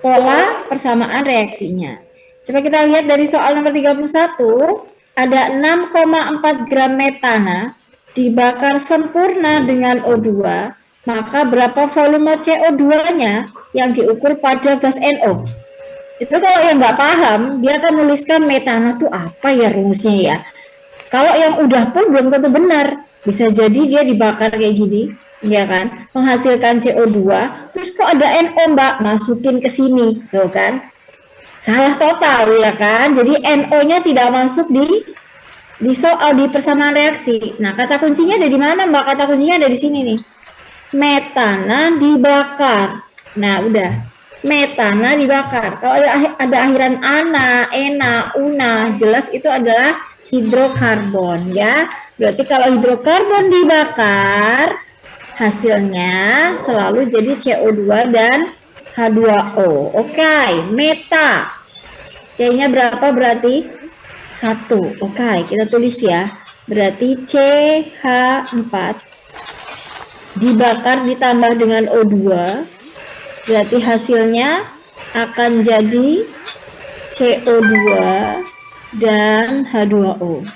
pola persamaan reaksinya. Coba kita lihat dari soal nomor 31, ada 6,4 gram metana dibakar sempurna dengan O2, maka berapa volume CO2-nya yang diukur pada gas NO? Itu kalau yang nggak paham, dia akan menuliskan metana itu apa ya rumusnya ya. Kalau yang udah pun belum tentu benar. Bisa jadi dia dibakar kayak gini, ya kan, menghasilkan CO2, terus kok ada NO mbak, masukin ke sini, tuh kan, salah total ya kan. Jadi NO-nya tidak masuk di soal di persamaan reaksi. Nah, kata kuncinya ada di mana mbak? Kata kuncinya ada di sini nih. Metana dibakar. Nah, udah. Metana dibakar. Kalau ada akhiran ana, ena, una, jelas itu adalah hidrokarbon ya. Berarti kalau hidrokarbon dibakar, hasilnya selalu jadi CO2 dan H2O. Oke, meta. C-nya berapa berarti? 1. Oke, kita tulis ya. Berarti CH4 dibakar ditambah dengan O2, berarti hasilnya akan jadi CO2 dan H2O.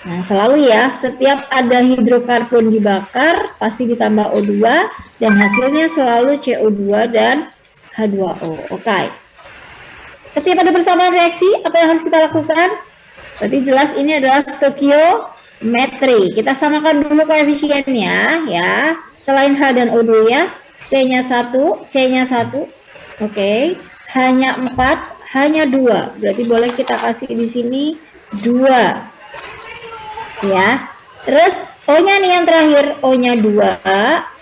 Nah, selalu ya, setiap ada hidrokarbon dibakar, pasti ditambah O2, dan hasilnya selalu CO2 dan H2O. Oke. Setiap ada persamaan reaksi, apa yang harus kita lakukan? Berarti jelas ini adalah stoikiometri. Kita samakan dulu koefisiennya ya. Selain H dan O2 ya. C-nya 1, C-nya 1. Oke. Hanya 4, hanya 2. Berarti boleh kita kasih di sini 2. Ya. Terus O-nya nih yang terakhir, O-nya 2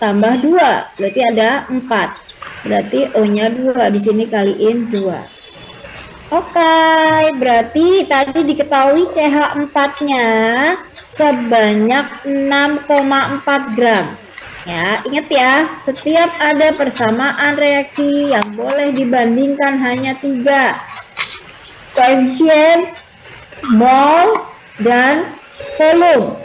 tambah 2. Berarti ada 4. Berarti O-nya 2 di sini kaliin 2. Oke, berarti tadi diketahui CH4-nya sebanyak 6,4 gram. Ya, ingat ya, setiap ada persamaan reaksi yang boleh dibandingkan hanya 3. Koefisien, mol, dan volume.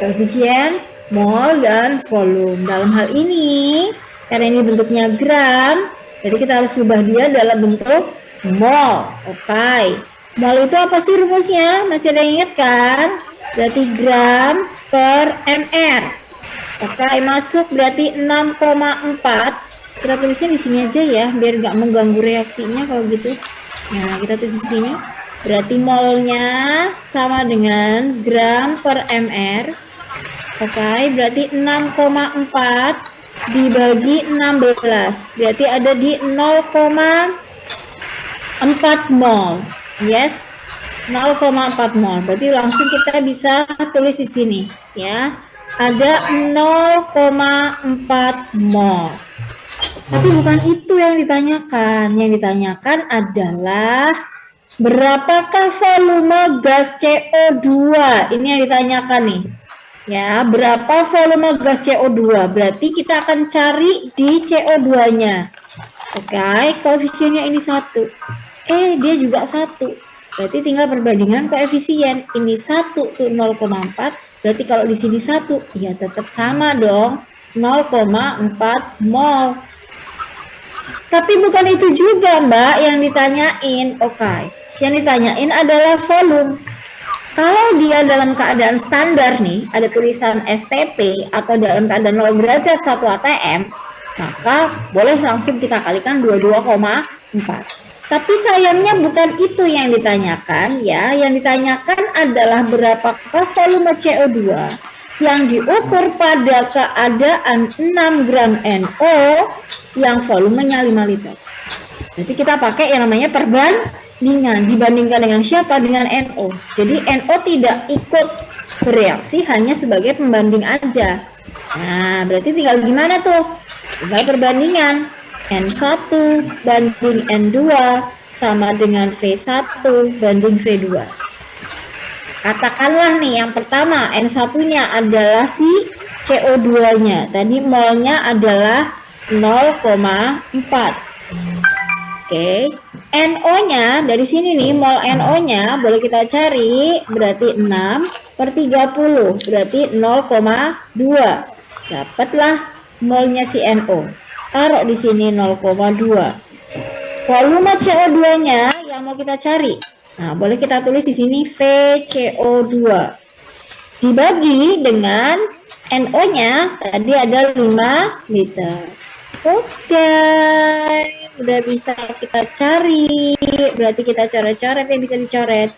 Koefisien, mol, dan volume. Dalam hal ini, karena ini bentuknya gram, jadi kita harus ubah dia dalam bentuk mol. Oke. Mol itu apa sih rumusnya? Masih ada yang ingat kan? Berarti gram per mr. Oke, masuk berarti 6,4. Kita tulisnya di sini aja ya, biar nggak mengganggu reaksinya kalau gitu. Nah, kita tulis di sini. Berarti molnya sama dengan gram per mr. Oke, berarti 6,4 dibagi 16. Berarti ada di 0,4 mol. Yes, 0,4 mol. Berarti langsung kita bisa tulis di sini ya. Ada 0,4 mol. Tapi bukan itu yang ditanyakan. Yang ditanyakan adalah berapakah volume gas CO2? Ini yang ditanyakan nih. Ya, berapa volume gas CO2? Berarti kita akan cari di CO2-nya. Oke, koefisiennya ini 1. Dia juga 1. Berarti tinggal perbandingan koefisien. Ini 1 tuh 0,4. Berarti kalau di sini 1, ya tetap sama dong. 0,4 mol. Tapi bukan itu juga, Mbak, yang ditanyain. Oke, yang ditanyain adalah volume. Kalau dia dalam keadaan standar nih, ada tulisan STP atau dalam keadaan 0 derajat 1 atm, maka boleh langsung kita kalikan 22,4. Tapi sayangnya bukan itu yang ditanyakan ya. Yang ditanyakan adalah berapakah volume CO2 yang diukur pada keadaan 6 gram NO yang volumenya 5 liter. Berarti kita pakai yang namanya perbandingan. Dibandingkan dengan siapa? Dengan NO. Jadi NO tidak ikut bereaksi, hanya sebagai pembanding aja. Nah, berarti tinggal gimana tuh? Tinggal perbandingan. N1 banding N2 sama dengan V1 banding V2. Katakanlah nih yang pertama N1-nya adalah si CO2-nya. Tadi molnya adalah 0,4. Oke. NO-nya dari sini nih, mol NO-nya boleh kita cari, berarti 6/30, berarti 0,2. Dapatlah molnya si NO. Taruh di sini 0,2. volume CO2-nya yang mau kita cari. Nah, boleh kita tulis di sini VCO2 dibagi dengan NO-nya tadi ada 5 liter. Oke, udah bisa kita cari. Berarti kita coret-coret ya, bisa dicoret.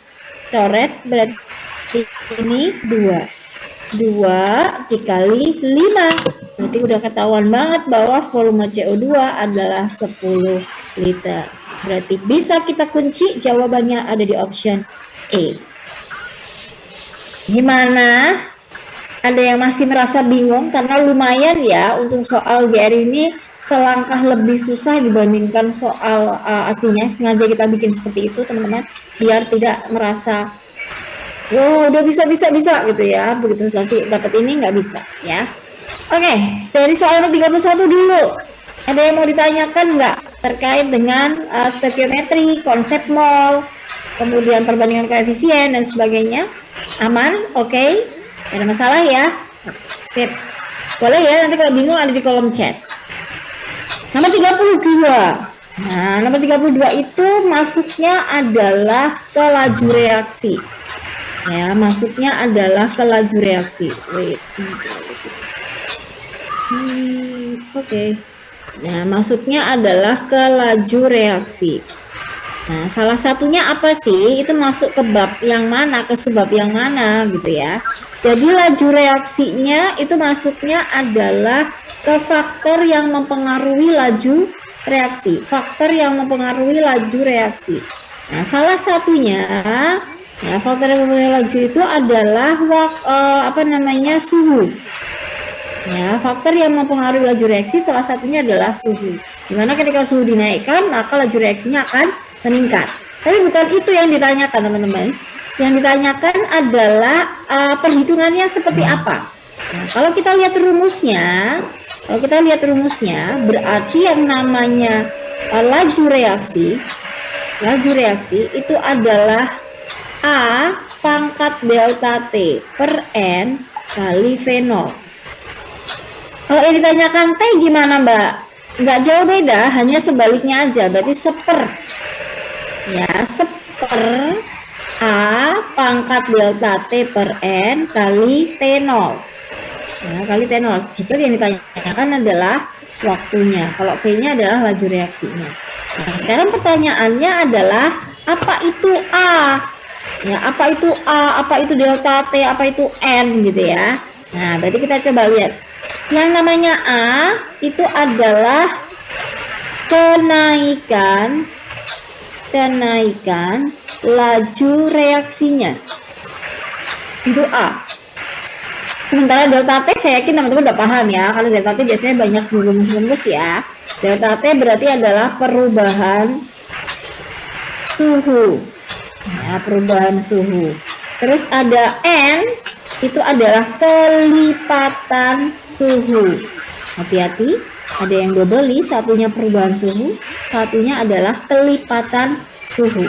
Coret berarti ini 2 dikali 5. Berarti udah ketahuan banget bahwa volume CO2 adalah 10 liter. Berarti bisa kita kunci jawabannya ada di option E. Gimana? Ada yang masih merasa bingung? Karena lumayan ya untuk soal GR ini selangkah lebih susah dibandingkan soal aslinya. Sengaja kita bikin seperti itu teman-teman, biar tidak merasa wow udah bisa gitu ya, begitu nanti dapat ini nggak bisa ya. Oke, dari soal 31 dulu, ada yang mau ditanyakan nggak terkait dengan stoikiometri, konsep mol, kemudian perbandingan koefisien dan sebagainya? Aman? Oke, ada masalah ya? Sip, boleh ya, nanti kalau bingung ada di kolom chat. Nomor 32. Nah, nomor 32 itu masuknya adalah ke laju reaksi. Ya, masuknya adalah ke laju reaksi. Wait. Oke. Nah, masuknya adalah ke laju reaksi. Nah, salah satunya apa sih? Itu masuk ke bab yang mana, ke subbab yang mana gitu ya. Jadi laju reaksinya itu masuknya adalah ke faktor yang mempengaruhi laju reaksi. Faktor yang mempengaruhi laju reaksi. Nah, salah satunya ya, faktor yang mempengaruhi laju itu adalah suhu. Ya, faktor yang mempengaruhi laju reaksi salah satunya adalah suhu. Dimana ketika suhu dinaikkan, maka laju reaksinya akan meningkat. Tapi bukan itu yang ditanyakan teman-teman. Yang ditanyakan adalah perhitungannya seperti apa. Nah, kalau kita lihat rumusnya, berarti yang namanya laju reaksi itu adalah A pangkat delta T per N kali V0. Kalau yang ditanyakan T gimana Mbak? Nggak jauh beda, hanya sebaliknya aja, berarti seper. Ya, seper A pangkat delta T per N kali T0. Ya, kali T0. Jika yang ditanyakan adalah waktunya. Kalau V-nya adalah laju reaksinya. Nah, sekarang pertanyaannya adalah apa itu A? Ya, apa itu A? Apa itu delta T? Apa itu N gitu ya? Nah, berarti kita coba lihat. Yang namanya A itu adalah kenaikan laju reaksinya. Itu A. Sementara delta T saya yakin teman-teman udah paham ya. Kalau delta T biasanya banyak di rumus-rumus ya. Delta T berarti adalah perubahan suhu. Ya, perubahan suhu. Terus ada N itu adalah kelipatan suhu. Hati-hati, ada yang double, satunya perubahan suhu, satunya adalah kelipatan suhu.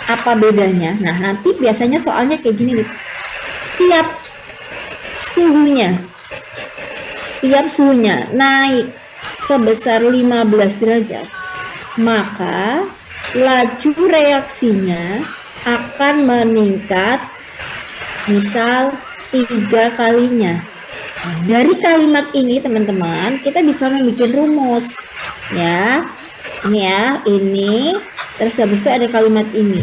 Apa bedanya? Nah, nanti biasanya soalnya kayak gini nih. Tiap suhunya naik sebesar 15 derajat, maka laju reaksinya akan meningkat misal 3 kalinya. Nah, dari kalimat ini teman-teman kita bisa membuat rumus ya. Ini ya, ini terus habis itu ada kalimat ini.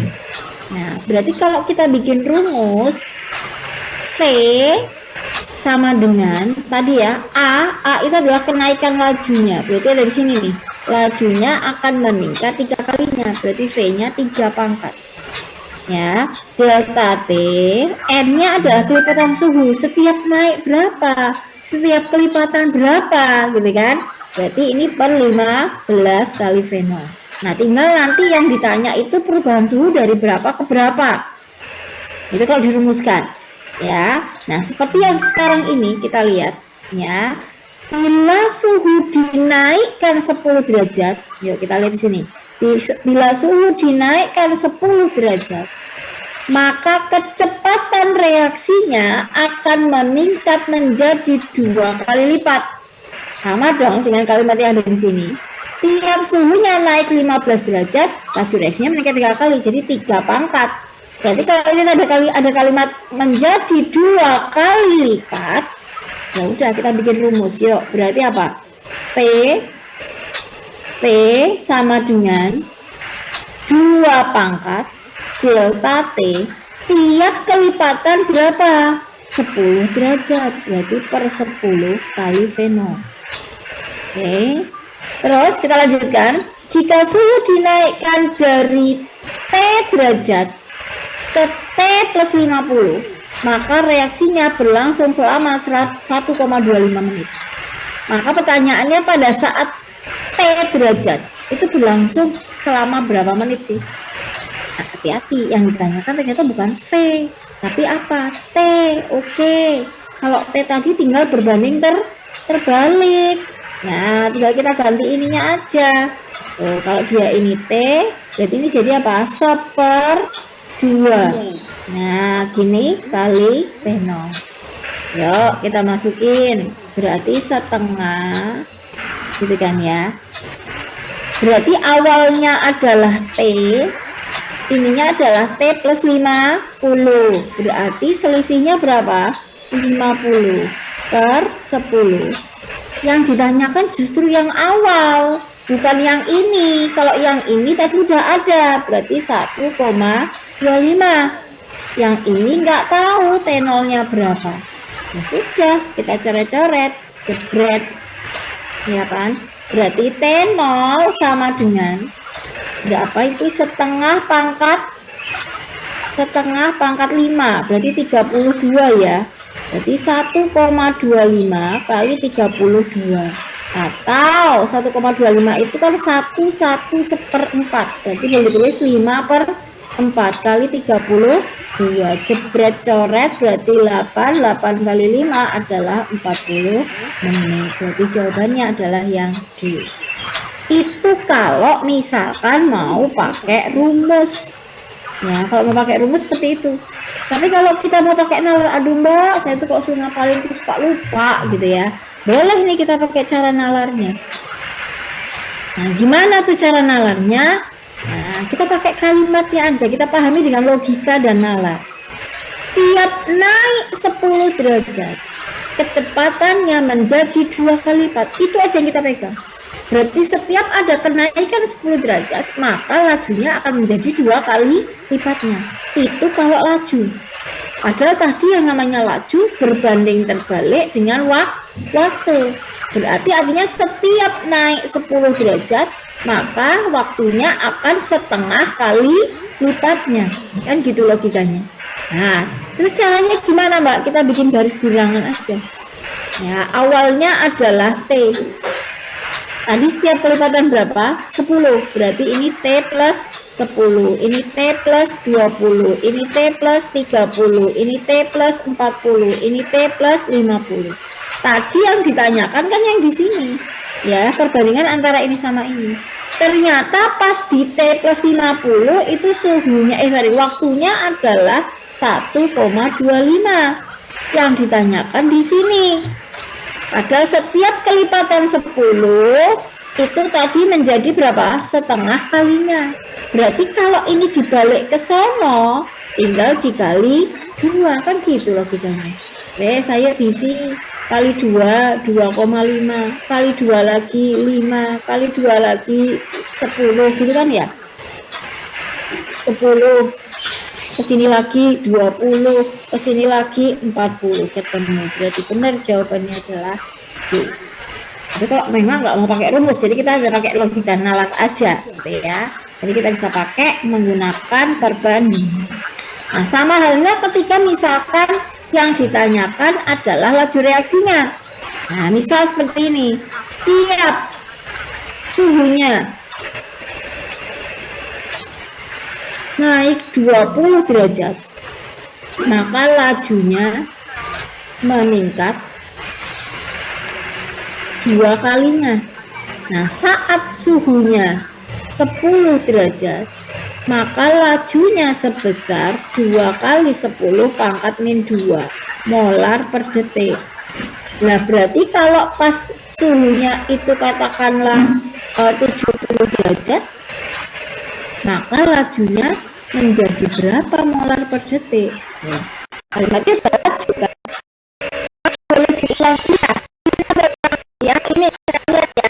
Nah, berarti kalau kita bikin rumus V sama dengan tadi ya, A itu adalah kenaikan lajunya. Berarti ada di sini nih. Lajunya akan meningkat 3 kalinya. Berarti V-nya 3 pangkat. Ya, delta T, N-nya adalah kelipatan suhu. Setiap naik berapa? Setiap kelipatan berapa? Gitu kan? Berarti ini per 15 kali V0. Nah, tinggal nanti yang ditanya itu perubahan suhu dari berapa ke berapa. Itu kalau dirumuskan. Ya. Nah, seperti yang sekarang ini kita lihat ya. Bila suhu dinaikkan 10 derajat, yuk kita lihat di sini. Bila suhu dinaikkan 10 derajat, maka kecepatan reaksinya akan meningkat menjadi 2 kali lipat. Sama dong dengan kalimat yang ada di sini. Tiap suhunya naik 15 derajat, laju reaksinya meningkat 3 kali, jadi 3 pangkat. Berarti kalau ini ada kalimat menjadi 2 kali lipat, ya udah kita bikin rumus. Yuk, berarti apa? V sama dengan 2 pangkat delta T, tiap kelipatan berapa? 10 derajat, berarti per 10 kali V0. Oke, terus kita lanjutkan. Jika suhu dinaikkan dari T derajat ke T plus 50, maka reaksinya berlangsung selama 1,25 menit. Maka pertanyaannya pada saat T derajat itu berlangsung selama berapa menit sih? Nah, hati-hati, yang ditanyakan ternyata bukan V, tapi apa? T. Oke, kalau T tadi tinggal berbanding terbalik. Nah, tinggal kita ganti ininya aja. Oh, kalau dia ini T, berarti ini jadi apa? 1/2. Nah, gini kali P0. Yuk, kita masukin. Berarti setengah, gitu kan ya. Berarti awalnya adalah T, ininya adalah T plus 50. Berarti selisihnya berapa? 50 per 10. Yang ditanyakan justru yang awal, bukan yang ini. Kalau yang ini tadi udah ada, berarti 1,25. Yang ini nggak tahu T0-nya berapa. Ya sudah, kita coret-coret, jebret. Ya kan? Berarti T0 sama dengan berapa itu? Setengah pangkat 5, berarti 32 ya. Berarti 1,25 kali 32. Atau 1,25 itu kan 1/1/4. Berarti boleh ditulis 5/4 kali 32. Jebret coret, berarti 8 kali 5 adalah 40 menit. Berarti jawabannya adalah yang D. Itu kalau misalkan mau pakai rumus. Ya, kalau mau pakai rumus seperti itu. Tapi kalau kita mau pakai nalar, aduh mbak, saya tuh kok suka ngapalin tuh suka lupa gitu ya. Boleh nih kita pakai cara nalarnya. Nah, gimana tuh cara nalarnya? Nah, kita pakai kalimatnya aja, kita pahami dengan logika dan nalar. Tiap naik 10 derajat, kecepatannya menjadi 2 kali lipat. Itu aja yang kita pegang. Berarti setiap ada kenaikan 10 derajat, maka lajunya akan menjadi 2 kali lipatnya. Itu kalau laju. Padahal tadi yang namanya laju berbanding terbalik dengan waktu. Berarti artinya setiap naik 10 derajat, maka waktunya akan setengah kali lipatnya. Kan gitu logikanya. Nah, terus caranya gimana mbak? Kita bikin garis bilangan aja. Ya, awalnya adalah T. Tadi setiap kelipatan berapa? 10. Berarti ini T plus 10, ini T plus 20, ini T plus 30, ini T plus 40, ini T plus 50. Tadi yang ditanyakan kan yang di sini. Ya, perbandingan antara ini sama ini. Ternyata pas di T plus 50 itu waktunya adalah 1,25. Yang ditanyakan di sini. Padahal setiap kelipatan 10 itu tadi menjadi berapa? Setengah kalinya. Berarti kalau ini dibalik ke sono, tinggal dikali 2, kan gitu logikanya. Saya diisi kali 2, 2,5, kali 2 lagi 5, kali 2 lagi 10, gitu kan ya? 10, kesini lagi 20, kesini lagi 40, ketemu. Berarti benar jawabannya adalah C. Tapi kalau memang nggak mau pakai rumus, jadi kita hanya pakai logika nalar aja, gitu ya. Jadi kita bisa pakai menggunakan perbandingan. Nah, sama halnya ketika misalkan yang ditanyakan adalah laju reaksinya. Nah, misal seperti ini, tiap suhunya naik 20 derajat, maka lajunya meningkat 2 kalinya. Nah, saat suhunya 10 derajat, maka lajunya sebesar 2 kali 10 pangkat min 2 molar per detik. Nah, berarti kalau pas suhunya itu katakanlah 70 derajat, maka lajunya menjadi berapa molar per detik? Kalimatnya laju kan? Boleh diulang ya, ini kita lihat ya.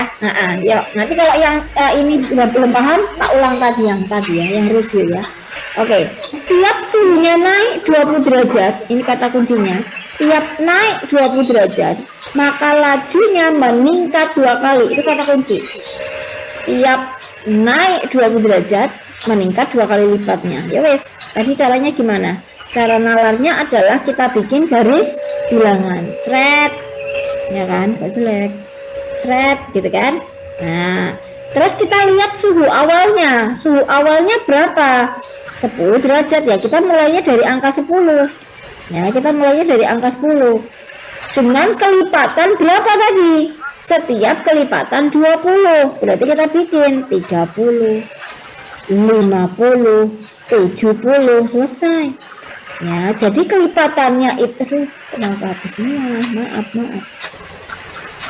Yuk, nanti kalau yang ini belum paham, tak ulang tadi ya, yang review ya. Oke, tiap suhunya naik 20 derajat, ini kata kuncinya. Tiap naik 20 derajat, maka lajunya meningkat 2 kali. Itu kata kunci. Tiap naik 20 derajat, meningkat 2 kali lipatnya. Ya wes, tadi caranya gimana? Cara nalarnya adalah kita bikin garis bilangan. Sret, ya kan? Kok jelek? Sret, gitu kan? Nah, terus kita lihat suhu awalnya. Suhu awalnya berapa? 10 derajat ya. Kita mulainya dari angka 10. Ya, kita mulainya dari angka 10. Dengan kelipatan berapa tadi? Setiap kelipatan 20. Berarti kita bikin 30, 50, 70, selesai. Ya, jadi kelipatannya itu kenapa hapus semua? Maaf.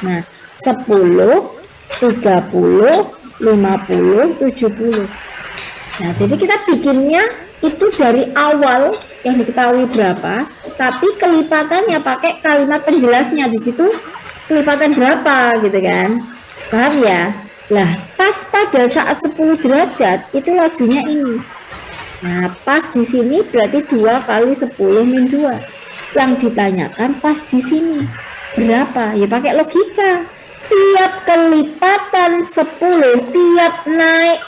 Nah, 10, 30, 50, 70. Nah, jadi kita bikinnya itu dari awal yang diketahui berapa, tapi kelipatannya pakai kalimat penjelasnya di situ kelipatan berapa gitu kan. Paham ya? Lah, pas pada saat 10 derajat itu lajunya ini. Nah, pas di sini berarti 2 kali 10 min 2. Yang ditanyakan pas di sini berapa? Ya pakai logika. Tiap kelipatan 10, tiap naik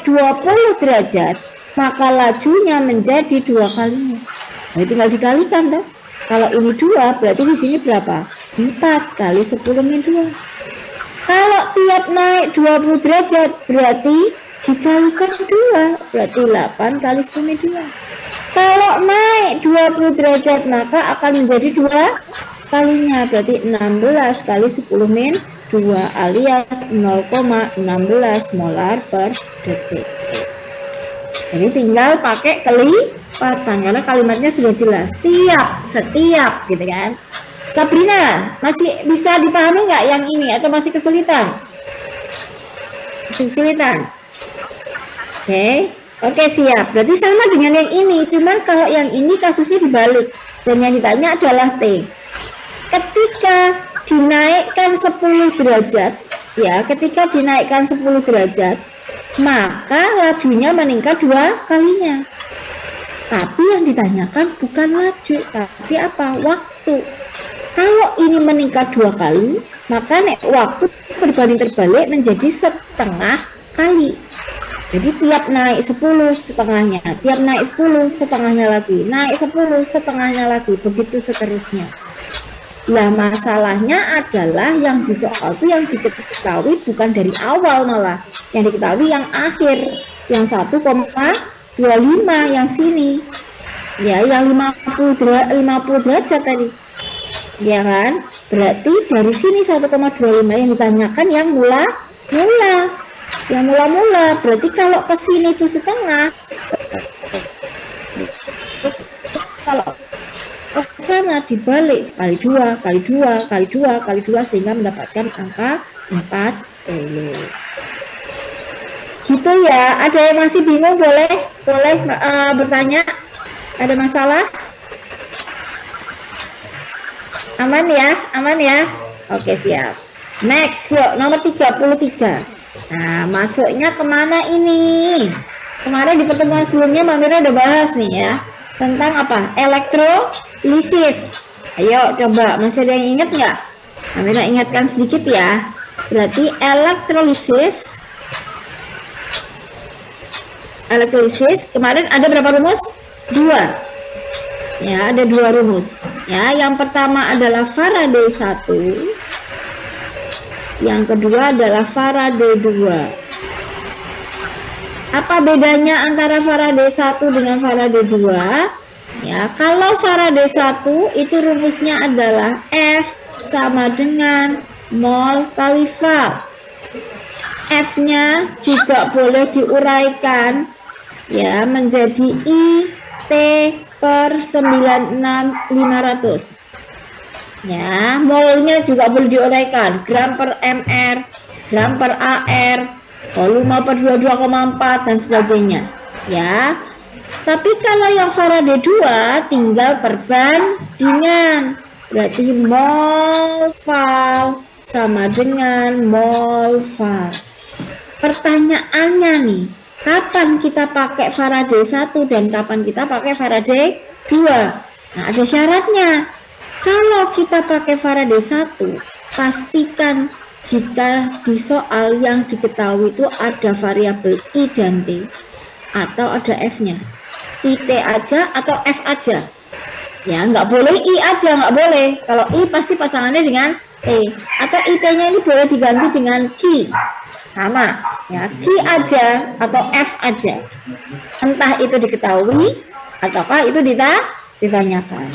20 derajat, maka lajunya menjadi 2 kalinya. Nah, tinggal dikalikan tuh. Kalau ini 2, berarti di sini berapa? 4 kali 10 min 2. Kalau tiap naik 20 derajat, berarti dikalikan 2, berarti 8 kali 10 min 2. Kalau naik 20 derajat, maka akan menjadi 2 kalinya, berarti 16 kali 10 min 2 alias 0,16 molar per detik. Jadi tinggal pakai kelipatan karena kalimatnya sudah jelas. Setiap gitu kan. Sabrina, masih bisa dipahami nggak yang ini atau masih kesulitan? Oke, siap. Berarti sama dengan yang ini, cuman kalau yang ini kasusnya dibalik dan yang ditanya adalah T. Ketika dinaikkan 10 derajat, ketika dinaikkan 10 derajat, maka lajunya meningkat 2 kalinya. Tapi yang ditanyakan bukan laju, tapi apa? Waktu. Kalau ini meningkat 2 kali, maka waktu berbanding terbalik menjadi setengah kali. Jadi tiap naik 10 setengahnya, tiap naik 10 setengahnya lagi, naik 10 setengahnya lagi, begitu seterusnya. Nah, masalahnya adalah yang di soal itu yang diketahui bukan dari awal, malah yang diketahui yang akhir, yang 1,25 yang sini. Ya, yang 50 derajat tadi. Ya kan? Berarti dari sini 1,25 yang ditanyakan yang mula. Yang mula-mula. Berarti kalau ke sini itu setengah. Kalau ke sana dibalik kali 2 sehingga mendapatkan angka 40. Gitu ya. Ada yang masih bingung boleh bertanya. Ada masalah? Aman ya? Oke, siap. Next, yuk nomor 33. Nah, masuknya kemana ini? Kemarin di pertemuan sebelumnya Mbak Mira udah bahas nih ya tentang apa? Elektrolisis. Ayo coba, masih ada yang ingat nggak? Mbak Mira ingatkan sedikit ya. Berarti elektrolisis kemarin ada berapa rumus? 2. Ya, ada 2 rumus. Ya, yang pertama adalah Faraday 1. Yang kedua adalah Faraday 2. Apa bedanya antara Faraday 1 dengan Faraday 2? Ya, kalau Faraday 1 itu rumusnya adalah F sama dengan mol kali var. F-nya juga boleh diuraikan ya menjadi I T per 96.500. Ya, molnya juga boleh diuraikan gram per mr gram per AR, volume per 22,4 dan sebagainya. Ya. Tapi kalau yang Faraday 2 tinggal perbandingan. Berarti mol val sama dengan mol val. Pertanyaannya nih, kapan kita pakai Faraday 1 dan kapan kita pakai Faraday 2? Nah, ada syaratnya. Kalau kita pakai Faraday 1, pastikan jika di soal yang diketahui itu ada variabel I dan T atau ada F-nya. IT aja atau F aja. Ya, nggak boleh I aja, nggak boleh. Kalau I pasti pasangannya dengan T. Atau IT-nya ini boleh diganti dengan Q. Sama, ya, Q aja atau F aja. Entah itu diketahui ataukah itu ditanyakan.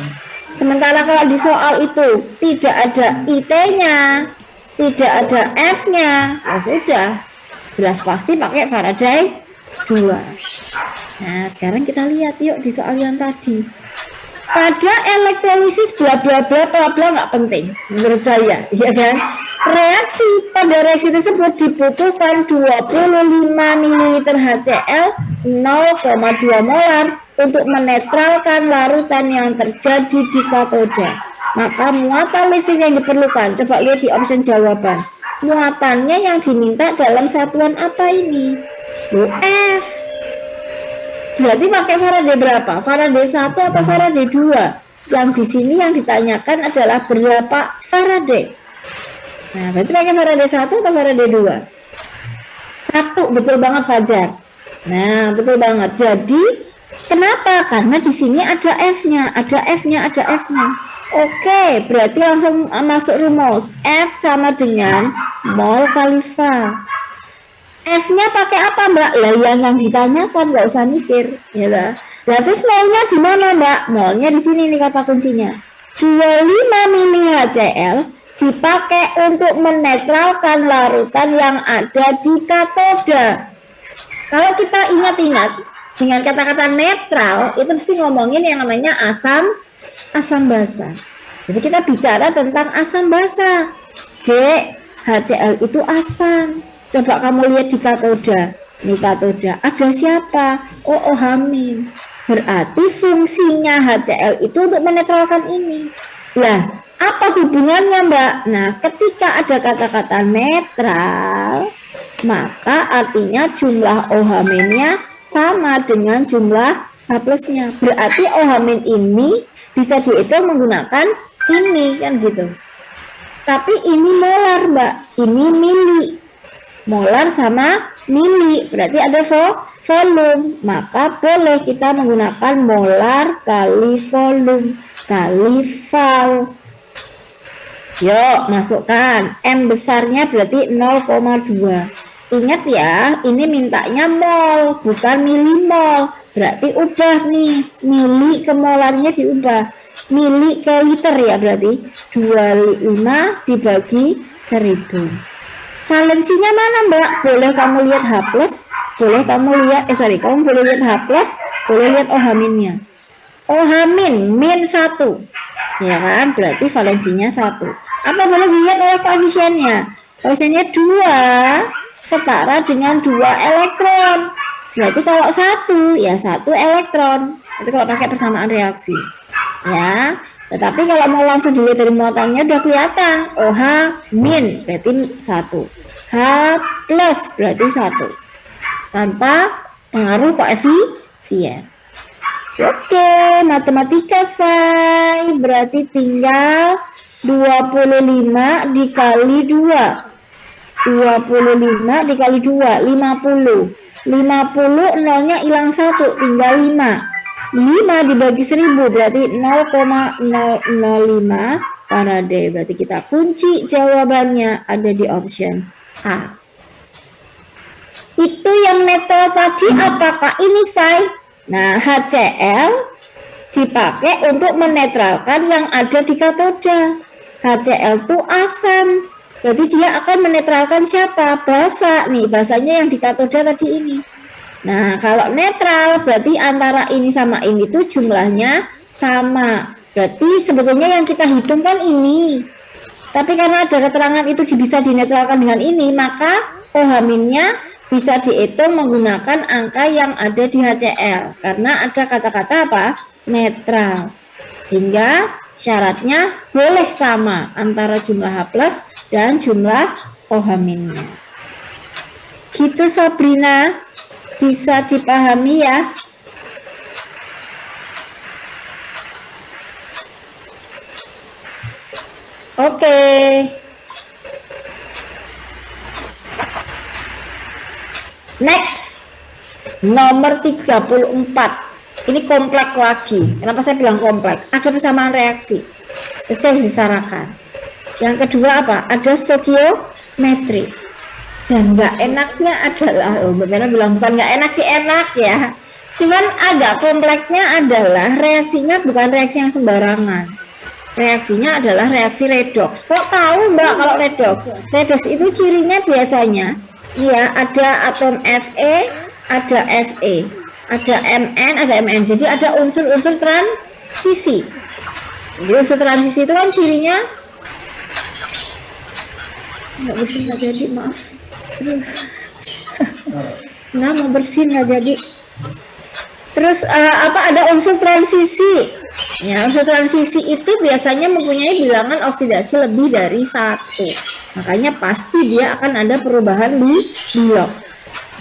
Sementara kalau di soal itu tidak ada IT-nya, tidak ada F-nya, ya sudah. Jelas pasti pakai Faraday 2. Nah, sekarang kita lihat yuk di soal yang tadi. Pada elektrolisis bla bla bla bla bla nggak penting menurut saya, ya kan? Pada reaksi tersebut dibutuhkan 25 ml HCl 0,2 molar untuk menetralkan larutan yang terjadi di katoda. Maka muatan listrik yang diperlukan, coba lihat di option jawaban. Muatannya yang diminta dalam satuan apa ini? F. Berarti pakai Faraday berapa? Faraday 1 atau Faraday 2? Yang di sini yang ditanyakan adalah berapa Faraday. Nah, berarti pakai Faraday 1 atau Faraday 2? 1, betul banget Fajar. Nah, betul banget. Jadi, kenapa? Karena di sini ada F-nya, ada F-nya, ada F-nya. Oke, berarti langsung masuk rumus. F sama dengan mol kali val. F-nya pakai apa, Mbak? Lah yang ditanyakan, nggak usah mikir, ya lah. Nah, terus molnya di mana, Mbak? Molnya di sini nih kata kuncinya. 25 mili HCl dipakai untuk menetralkan larutan yang ada di katoda. Kalau kita ingat-ingat dengan kata-kata netral, itu mesti ngomongin yang namanya asam basa. Jadi kita bicara tentang asam basa. Dek, HCl itu asam. Coba kamu lihat di katoda. Ini katoda. Ada siapa? OH-. Berarti fungsinya HCl itu untuk menetralkan ini. Lah, apa hubungannya, Mbak? Nah, ketika ada kata-kata netral, maka artinya jumlah OH-nya sama dengan jumlah H+-nya. Berarti OH- ini bisa dihitung menggunakan ini, kan gitu. Tapi ini molar, Mbak. Ini mili. Molar sama mili, berarti ada volume, maka boleh kita menggunakan molar kali volume kali val. Yuk masukkan, M besarnya berarti 0,2. Ingat ya, ini mintanya mol bukan milimol, berarti ubah nih, mili ke molarnya diubah, mili ke liter ya, berarti 25 dibagi 1000. Valensinya mana, Mbak? Boleh kamu lihat H+, boleh kamu lihat kamu boleh lihat H+, boleh lihat OH-nya. OH- min 1. Ya kan? Berarti valensinya 1. Atau boleh dilihat oleh koefisiennya. Koefisiennya 2 setara dengan 2 elektron. Berarti kalau 1 ya 1 elektron. Itu kalau pakai persamaan reaksi. Ya. Tetapi kalau mau langsung dilihat dari muatannya udah kelihatan. OH- berarti 1. H+ berarti 1. Tanpa pengaruh koefisien. Oke, matematika say. Berarti tinggal 25 dikali 2. 25 dikali 2, 50. 50 nolnya hilang 1, tinggal 5. 5 dibagi 1000 berarti 0,005 Faraday. Berarti kita kunci jawabannya ada di option A. Itu yang netral tadi apakah ini say? Nah, HCl dipakai untuk menetralkan yang ada di katoda. HCl itu asam. Berarti dia akan menetralkan siapa? Basa. Nih, basanya yang di katoda tadi ini. Nah, kalau netral berarti antara ini sama ini tuh jumlahnya sama. Berarti sebetulnya yang kita hitung kan ini. Tapi karena ada keterangan itu bisa dinetralkan dengan ini, maka OH-nya bisa dihitung menggunakan angka yang ada di HCl. Karena ada kata-kata apa? Netral. Sehingga syaratnya boleh sama antara jumlah H plus dan jumlah OH-nya. Gitu Sabrina, bisa dipahami ya? Oke. Next. Nomor 34. Ini kompleks lagi. Kenapa saya bilang kompleks? Ada persamaan reaksi. Pasti harus disetarakan. Yang kedua apa? Ada stoikiometri. Dan nggak enaknya adalah, Mbak Mena bilang bukan nggak enak sih, enak ya. Cuman ada kompleksnya adalah reaksinya bukan reaksi yang sembarangan. Reaksinya adalah reaksi redox. Kok tahu Mbak kalau redox? Redox itu cirinya biasanya ya ada atom Fe, ada Fe, ada Mn, ada Mn. Jadi ada unsur-unsur transisi. Jadi unsur transisi itu kan cirinya nggak bersih nggak jadi, maaf. Nggak mau bersih nggak jadi. Terus apa ada unsur transisi? Ya, unsur transisi itu biasanya mempunyai bilangan oksidasi lebih dari 1. Makanya pasti dia akan ada perubahan di blok.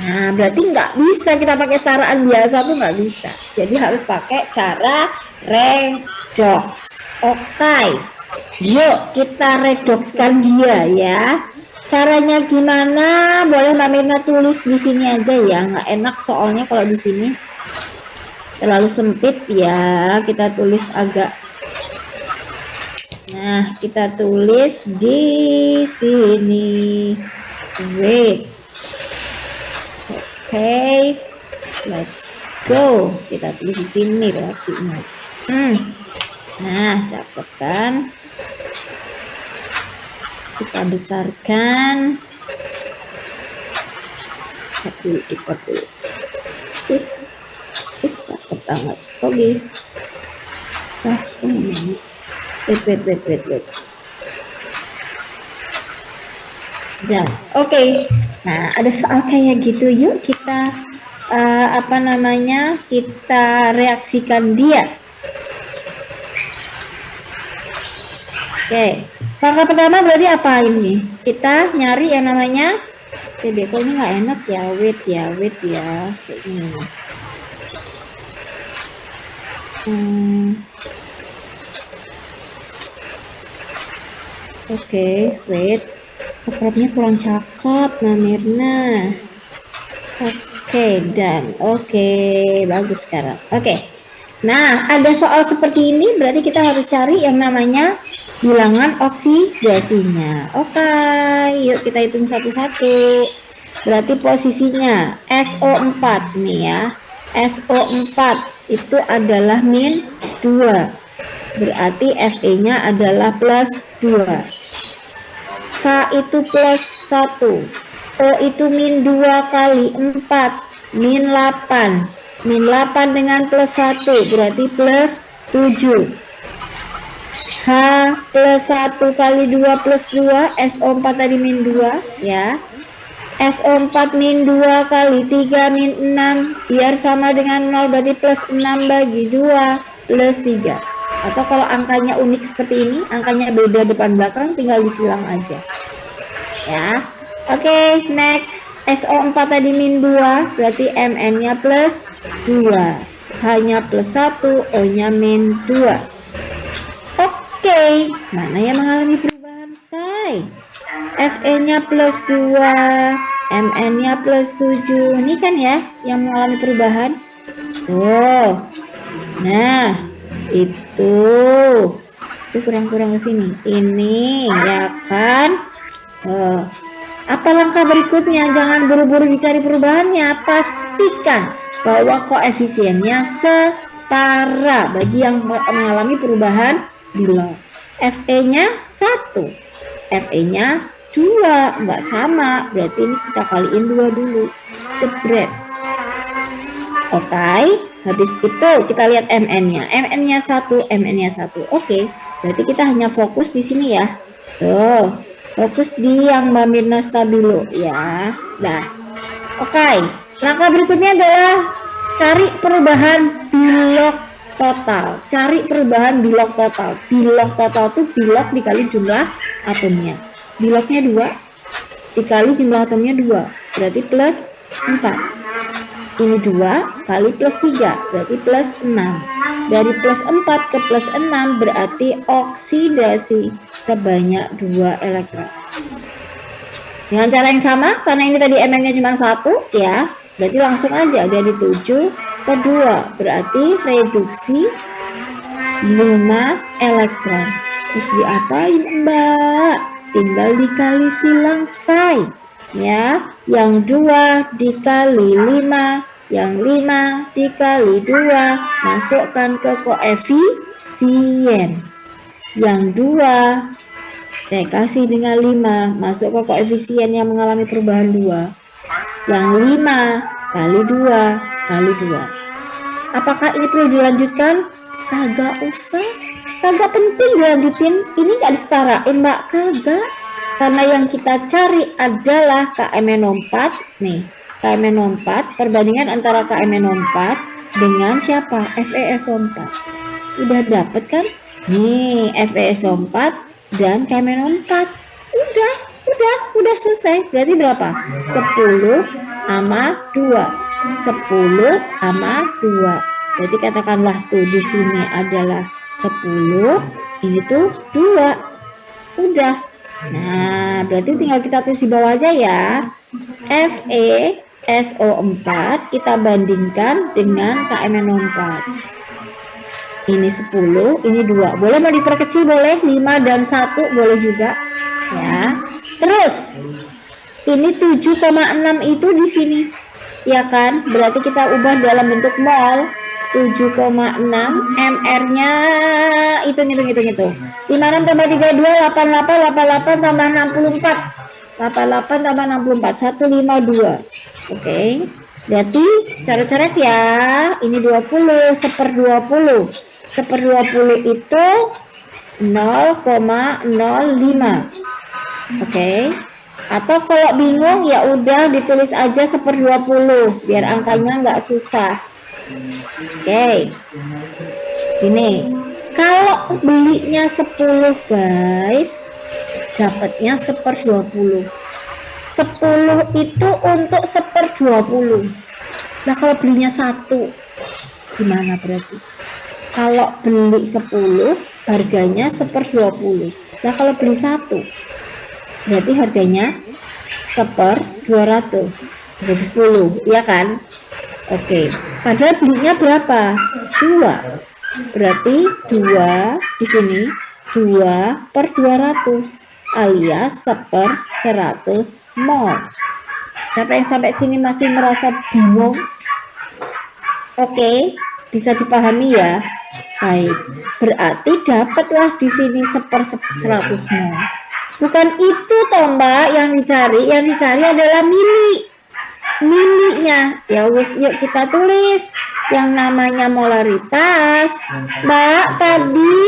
Nah, berarti nggak bisa kita pakai caraan biasa tuh nggak bisa. Jadi harus pakai cara redox. Oke. Yuk kita redoxkan dia ya. Caranya gimana? Boleh Mbak Mirna tulis di sini aja ya. Nggak enak soalnya kalau di sini terlalu sempit ya. Kita tulis agak. Nah, kita tulis di sini. Wait. Oke. Let's go. Kita tulis di sini reaksinya. Nah, cakep kan? Kita besarkan. Ikat dulu. Cis, cakep banget. Oke. Wait. Dan, oke. Nah, ada soal kayak gitu. Yuk kita kita reaksikan dia. Oke. Langkah pertama berarti apa ini? Kita nyari yang namanya CB. Kok ini nggak enak ya? Wait ya. Kayak gini. Oke, wait. Kekerapnya kurang cakep, Mbak Mirna. Oke, dan oke, bagus sekarang. Oke. Nah, ada soal seperti ini berarti kita harus cari yang namanya bilangan oksidasinya. Oke, yuk kita hitung satu-satu. Berarti posisinya SO4 nih ya. SO4 itu adalah min 2. Berarti Fe-nya adalah plus 2. K itu plus 1. O itu min 2 kali 4. Min 8. Min 8 dengan plus 1 berarti plus 7. H plus 1 kali 2 plus 2. SO4 tadi min 2 ya. SO4 min 2 kali 3 min 6 biar sama dengan 0 berarti plus 6 bagi 2 plus 3. Atau kalau angkanya unik seperti ini, angkanya beda depan belakang, tinggal disilang aja ya. Oke, next. SO4 tadi min 2 berarti Mn-nya plus 2, H-nya plus 1, O-nya min 2. Oke, mana yang mengalami perubahan, say? Fe-nya plus 2, Mn-nya plus 7. Ini kan ya yang mengalami perubahan. Tuh. Nah, itu kurang-kurang ke sini. Ini ya kan? Apa langkah berikutnya? Jangan buru-buru dicari perubahannya. Pastikan bahwa koefisiennya setara bagi yang mengalami perubahan bila Fe-nya 1, Fe-nya 2, enggak sama. Berarti ini kita kaliin 2 dulu. Jebret. Oke, habis itu kita lihat Mn-nya. Mn-nya 1, Mn-nya 1. Oke, berarti kita hanya fokus di sini ya. Tuh, fokus di yang Mbak Mirna stabilo ya. Nah, oke. Langkah berikutnya adalah cari perubahan bilog total. Cari perubahan bilog total. Bilog total itu bilog dikali jumlah atomnya. Bilognya 2 dikali jumlah atomnya 2, berarti plus 4. Ini 2 kali plus 3, berarti plus 6. Dari plus 4 ke plus 6 berarti oksidasi sebanyak 2 elektron. Dengan cara yang sama, karena ini tadi Mn-nya cuma 1 ya, berarti langsung aja dari 7 ke 2, berarti reduksi 5 elektron. Terus diapain Mbak? Tinggal dikali silang say ya. Yang 2 dikali 5, yang 5 dikali 2, masukkan ke koefisien. Yang 2 saya kasih dengan 5, masuk ke koefisien yang mengalami perubahan 2. Yang 5 kali 2 kali 2. Apakah ini perlu dilanjutkan? Kagak usah, kagak penting dilanjutin. Ini gak disetarain Mbak, kagak. Karena yang kita cari adalah KMNO4 nih. KMNO4, perbandingan antara KMNO4 dengan siapa? FeSO4. Udah dapet kan? Nih, FeSO4 dan KMNO4. Udah selesai. Berarti berapa? 10 sama 2. 10 sama 2. Berarti katakanlah tuh di sini adalah 10, ini tuh 2. Udah. Nah, berarti tinggal kita tulis di bawah aja ya. FeSO4 kita bandingkan dengan KMNO4. Ini 10, ini 2. Boleh mau diperkecil, boleh 5 dan 1 boleh juga ya. Terus ini 7,6 itu di sini ya kan, berarti kita ubah dalam bentuk mol. 7,6 MR-nya hitung 56 tambah 32 88 tambah 64 88 tambah 64 152. Oke, berarti coret-coret ya. Ini 20 seper 20 itu 0,05. Oke. Atau kalau bingung ya udah ditulis aja seper 20 biar angkanya nggak susah. Oke. Ini kalau belinya 10 guys, dapatnya seper 20. 10 itu untuk seper 20. Nah kalau belinya 1 gimana berarti? Kalau beli 10 harganya seper 20. Nah kalau beli 1 berarti harganya seper 200. Bagi 10 ya kan? Oke, padahal belinya berapa? 2. Berarti 2 di sini 2 per 200 alias seper 100 mol. Siapa yang sampai sini masih merasa bingung? Oke, bisa dipahami ya. Baik, berarti dapatlah di sini seper 100 mol. Bukan itu toh Mbak yang dicari. Yang dicari adalah mili. Milinya ya wis, yuk kita tulis yang namanya molaritas. Mbak tadi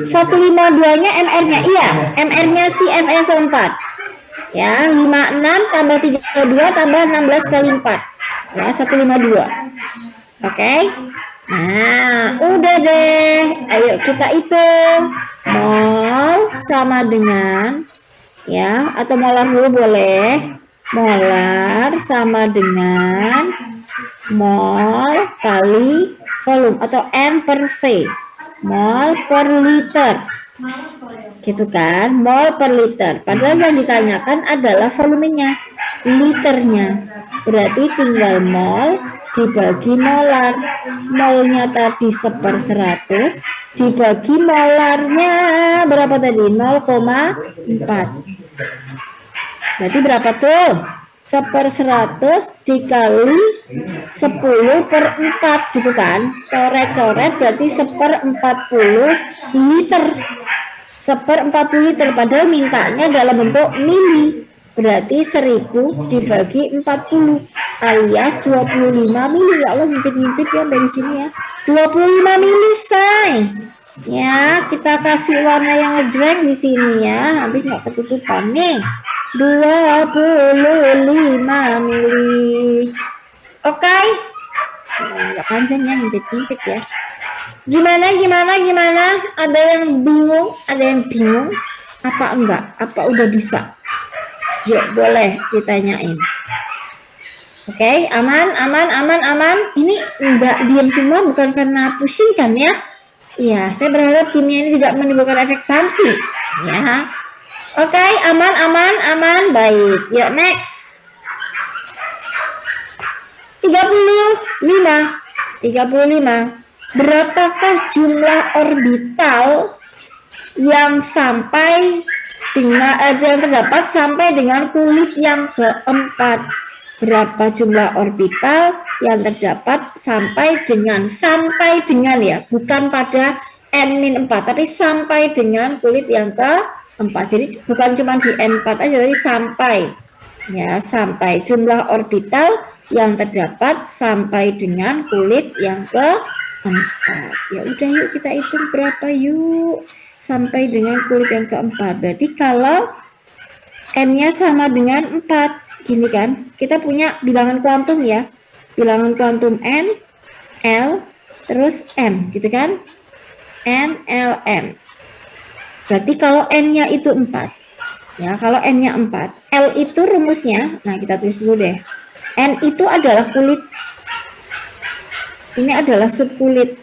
152 nya MR-nya, iya MR-nya si FeSO4 ya, 56 tambah 32 tambah 16 kali 4 ya 152. Oke. Nah udah deh, ayo kita hitung. Mol sama dengan ya, atau molar dulu boleh. Molar sama dengan mol kali volume atau N per V, mol per liter gitu kan, mol per liter. Padahal yang ditanyakan adalah volumenya, liternya. Berarti tinggal mol dibagi molar. Molnya tadi seper 100 dibagi molarnya berapa tadi? 0,4. Berarti berapa tuh? Seper 100 dikali 10 per 4 gitu kan. Coret-coret berarti seper 40 liter. Seper 40 liter. Padahal mintanya dalam bentuk mili. Berarti 1000 dibagi 40 alias 25 mili. Ya Allah, ngimpit-ngimpit ya dari sini ya. 25 mili say. Ya, kita kasih warna yang ngejreng di sini ya. Habis nggak ketutupan nih. 25 mili. Oke. Nggak panjang ya, nyempit-nyempit ya. Gimana? Ada yang bingung? Ada yang bingung? Apa enggak? Apa udah bisa? Yuk, boleh ditanyain. Oke, aman. Ini enggak diam semua bukan karena pusing kan ya? Iya, saya berharap kimia ini tidak menimbulkan efek samping. Ya. Oke, aman. Baik. Yuk, next. 35. Berapakah jumlah orbital yang sampai dengan yang terdapat sampai dengan kulit yang keempat? Berapa jumlah orbital yang terdapat sampai dengan ya, bukan pada N-4 tapi sampai dengan kulit yang keempat. Jadi bukan cuma di N4 aja, tapi sampai jumlah orbital yang terdapat sampai dengan kulit yang keempat. Ya udah, yuk kita hitung berapa yuk sampai dengan kulit yang keempat. Berarti kalau N-nya sama dengan 4, gini kan, kita punya bilangan kuantum ya, bilangan kuantum N, L, terus M, gitu kan, N, L, M. Berarti kalau N-nya itu 4, ya, kalau N-nya 4, L itu rumusnya, nah kita tulis dulu deh, N itu adalah kulit, ini adalah subkulit,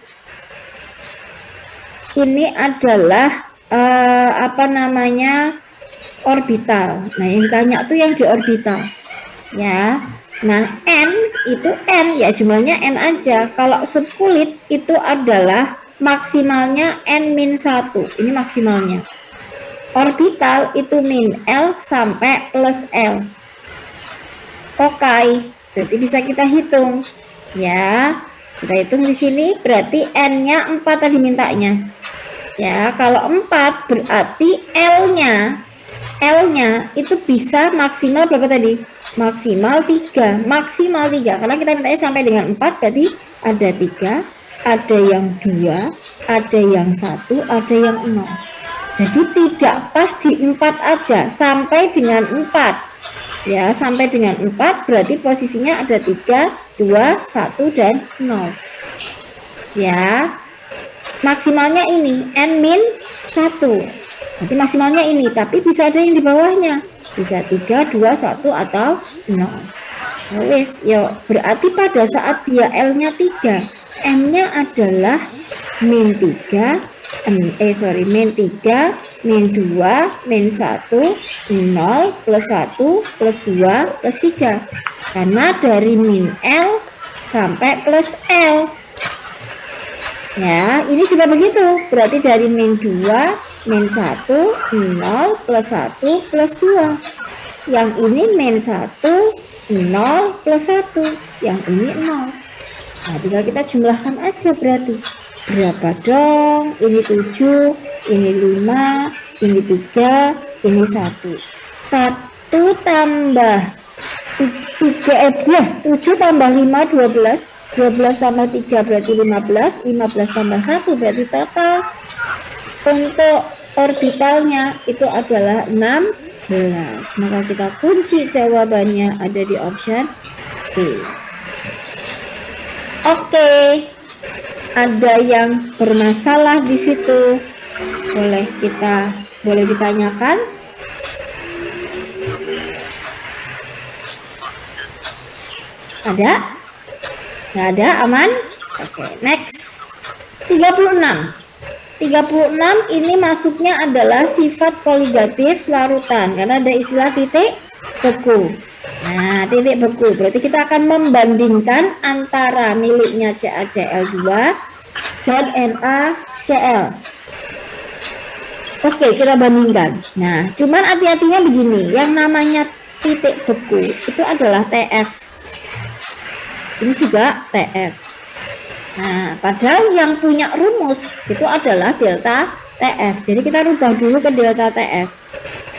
ini adalah orbital. Nah, yang ditanya tuh yang di orbital. Ya. Nah, N itu N ya, jumlahnya N aja. Kalau subkulit itu adalah maksimalnya N-1. Ini maksimalnya. Orbital itu min L sampai plus L. Oke, berarti bisa kita hitung. Ya. Kita hitung di sini berarti N-nya 4 tadi mintanya. Ya, kalau 4 berarti L-nya itu bisa maksimal berapa tadi? Maksimal 3 karena kita mintanya sampai dengan 4, berarti ada 3, ada yang 2, ada yang 1, ada yang 0. Jadi tidak pas di 4 aja, sampai dengan 4 ya, sampai dengan 4 berarti posisinya ada 3, 2, 1, dan 0 ya. Maksimalnya ini N-1, nanti maksimalnya ini, tapi bisa ada yang di bawahnya, bisa 3, 2, 1 atau 0. Wes, yuk, berarti pada saat dia L-nya 3, M-nya adalah min 3, min 2, min 1, 0, plus 1, plus 2, plus 3. Karena dari min L sampai plus L. Ya, ini juga begitu. Berarti dari min 2, min 1, 0, plus 1, plus 2. Yang ini min 1, 0, plus 1. Yang ini 0. Nah, tinggal kita jumlahkan aja berarti. Berapa dong? Ini 7, ini 5, ini 3, ini 1. 1 tambah 7 tambah 5, 12. 12 tambah 3 berarti 15, 15 tambah 1 berarti total untuk orbitalnya itu adalah 16. Maka kita kunci jawabannya ada di option B. Oke, ada yang bermasalah di situ, boleh ditanyakan. Ada? Nggak ada, aman? Oke, next. 36 ini masuknya adalah sifat koligatif larutan karena ada istilah titik beku. Nah, titik beku berarti kita akan membandingkan antara miliknya CaCl2 dan NaCl. Oke, kita bandingkan. Nah, cuman hati-hatinya begini, yang namanya titik beku itu adalah TF. Ini juga TF. Nah, padahal yang punya rumus itu adalah delta TF. Jadi kita rubah dulu ke delta TF.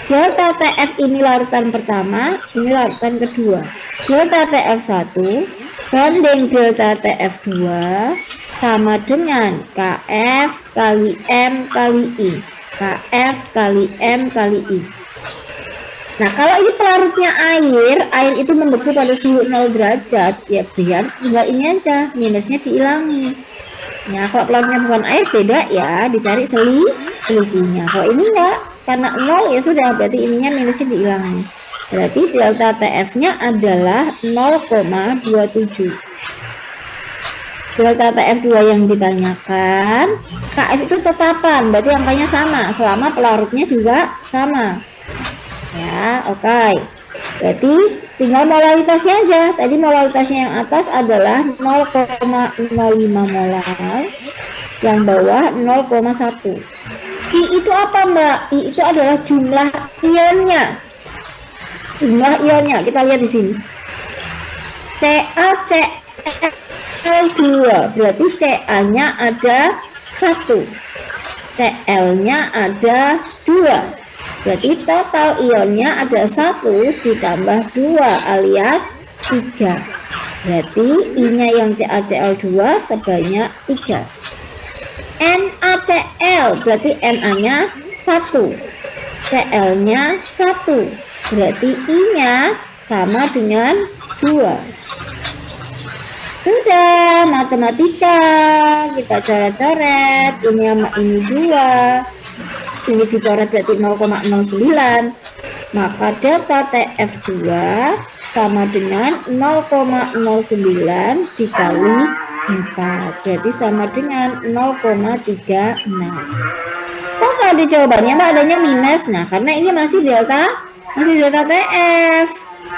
Delta TF ini larutan pertama, ini larutan kedua. Delta TF1 banding delta TF2 sama dengan KF kali M kali I. KF kali M kali I. Nah, kalau ini pelarutnya air itu membeku pada suhu 0 derajat, ya biar tinggal ini aja, minusnya dihilangi. Ya, kalau pelarutnya bukan air beda ya, dicari selisihnya. Kalau ini enggak, karena 0 ya sudah, berarti ininya minusnya dihilangi. Berarti delta TF-nya adalah 0,27. Delta TF2 yang ditanyakan, KF itu tetapan, berarti angkanya sama, selama pelarutnya juga sama. Ya, oke. Berarti tinggal molaritasnya aja. Tadi molaritasnya yang atas adalah 0,05 molar, yang bawah 0,1. I itu apa, Mbak? I itu adalah jumlah ionnya. Jumlah ionnya kita lihat di sini. CaCl2, berarti Ca-nya ada 1, Cl-nya ada 2. Berarti total ionnya ada 1 ditambah 2 alias 3. Berarti I-nya yang CaCl2 sebanyak 3. NaCl berarti Na-nya 1, Cl-nya 1. Berarti I-nya sama dengan 2. Sudah, matematika kita coret-coret. Ini sama ini 2. Ini dicoret berarti 0,09, maka delta TF2 sama dengan 0,09 dikali 4, berarti sama dengan 0,36. Kok nggak ada jawabannya, Mbak? Adanya minus. Nah, karena ini masih delta TF.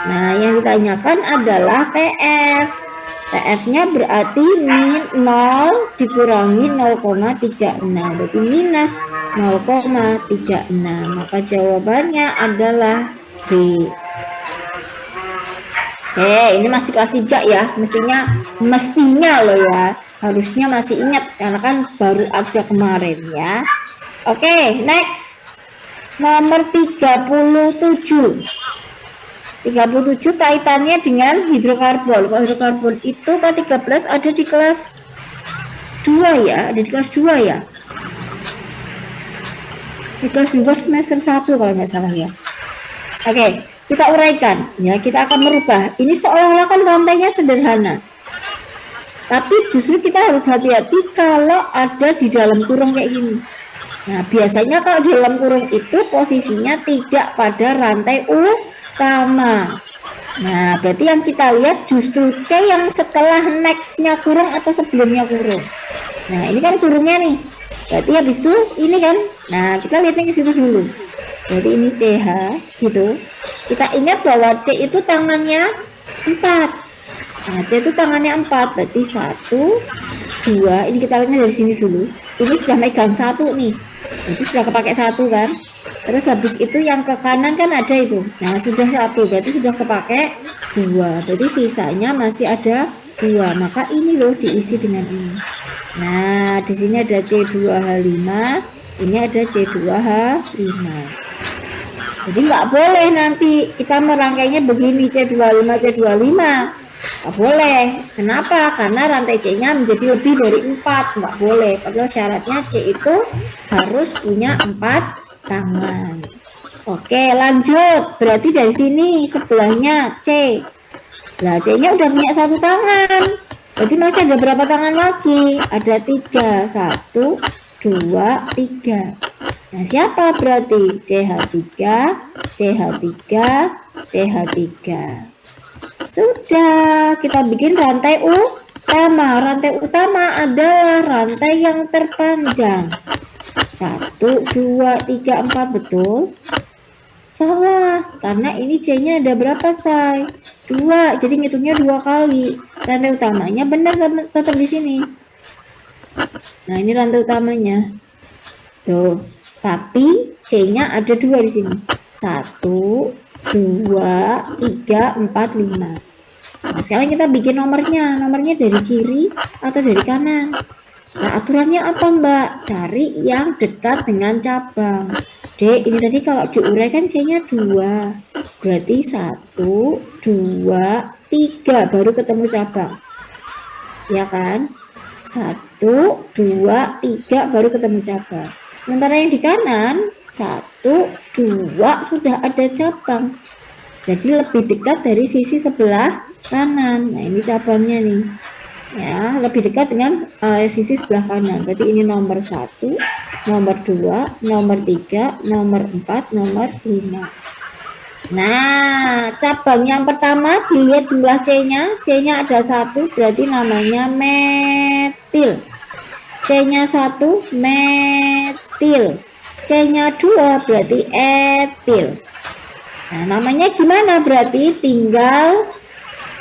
Nah, yang ditanyakan adalah TF. TF-nya berarti min 0 dikurangi 0,36, berarti minus 0,36. Maka jawabannya adalah B. Oke, ini masih kelas 3 ya. Mestinya loh ya. Harusnya masih ingat karena kan baru aja kemarin ya. Oke, next. Nomor 37. 37 kaitannya dengan hidrokarbon. Kalau hidrokarbon itu K13 ada di kelas 2 ya, ada di kelas 2 ya. Di kelas 2 semester 1 kalau nggak salah ya. Oke, kita uraikan ya, kita akan merubah. Ini seolah-olah kan rantainya sederhana. Tapi justru kita harus hati-hati kalau ada di dalam kurung kayak gini. Nah, biasanya kalau di dalam kurung itu posisinya tidak pada rantai utama. Nah, berarti yang kita lihat justru C yang setelah next-nya kurung atau sebelumnya kurung. Nah, ini kan kurungnya nih. Berarti habis itu ini kan. Nah, kita lihatnya ke situ dulu. Berarti ini CH gitu. Kita ingat bahwa C itu tangannya 4. Nah, C itu tangannya 4. Berarti 1, 2. Ini kita lihatnya dari sini dulu. Ini sudah megang 1 nih. Itu sudah kepake 1 kan. Terus habis itu yang ke kanan kan ada itu. Nah, sudah 1, berarti sudah kepake 2. Berarti sisanya masih ada 2. Maka ini loh diisi dengan ini. Nah, di sini ada C2H5, ini ada C2H5. Jadi nggak boleh nanti kita merangkainya begini C25 C25. Nggak boleh. Kenapa? Karena rantai C-nya menjadi lebih dari 4. Nggak boleh. Padahal syaratnya C itu harus punya 4 tangan. Oke, lanjut. Berarti dari sini sebelahnya C. Nah, C-nya udah punya 1 tangan. Berarti masih ada berapa tangan lagi? Ada 3. 1, 2, 3. Nah, siapa berarti? CH3, CH3, CH3. Sudah, kita bikin rantai utama. Rantai utama adalah rantai yang terpanjang. 1, 2, 3, 4, betul? Salah, karena ini C-nya ada berapa, say? 2, jadi ngitungnya 2 kali. Rantai utamanya benar tetap di sini. Nah, ini rantai utamanya. Tuh, tapi C-nya ada 2 di sini. 1, 2, 3, 4, 5. Nah, sekarang kita bikin nomornya. Nomornya dari kiri atau dari kanan? Nah, aturannya apa, Mbak? Cari yang dekat dengan cabang. D, ini tadi kalau diuraikan C-nya 2. Berarti 1, 2, 3 baru ketemu cabang. Ya kan? 1, 2, 3 baru ketemu cabang. Sementara yang di kanan 1, 2 sudah ada cabang. Jadi lebih dekat dari sisi sebelah kanan. Nah, ini cabangnya nih. Ya, lebih dekat dengan sisi sebelah kanan. Berarti ini nomor 1, nomor 2, nomor 3, nomor 4, nomor 5. Nah, cabang yang pertama dilihat jumlah C-nya. C-nya ada 1, berarti namanya metil. C-nya 1, metil. C-nya 2, berarti etil. Nah, namanya gimana? Berarti tinggal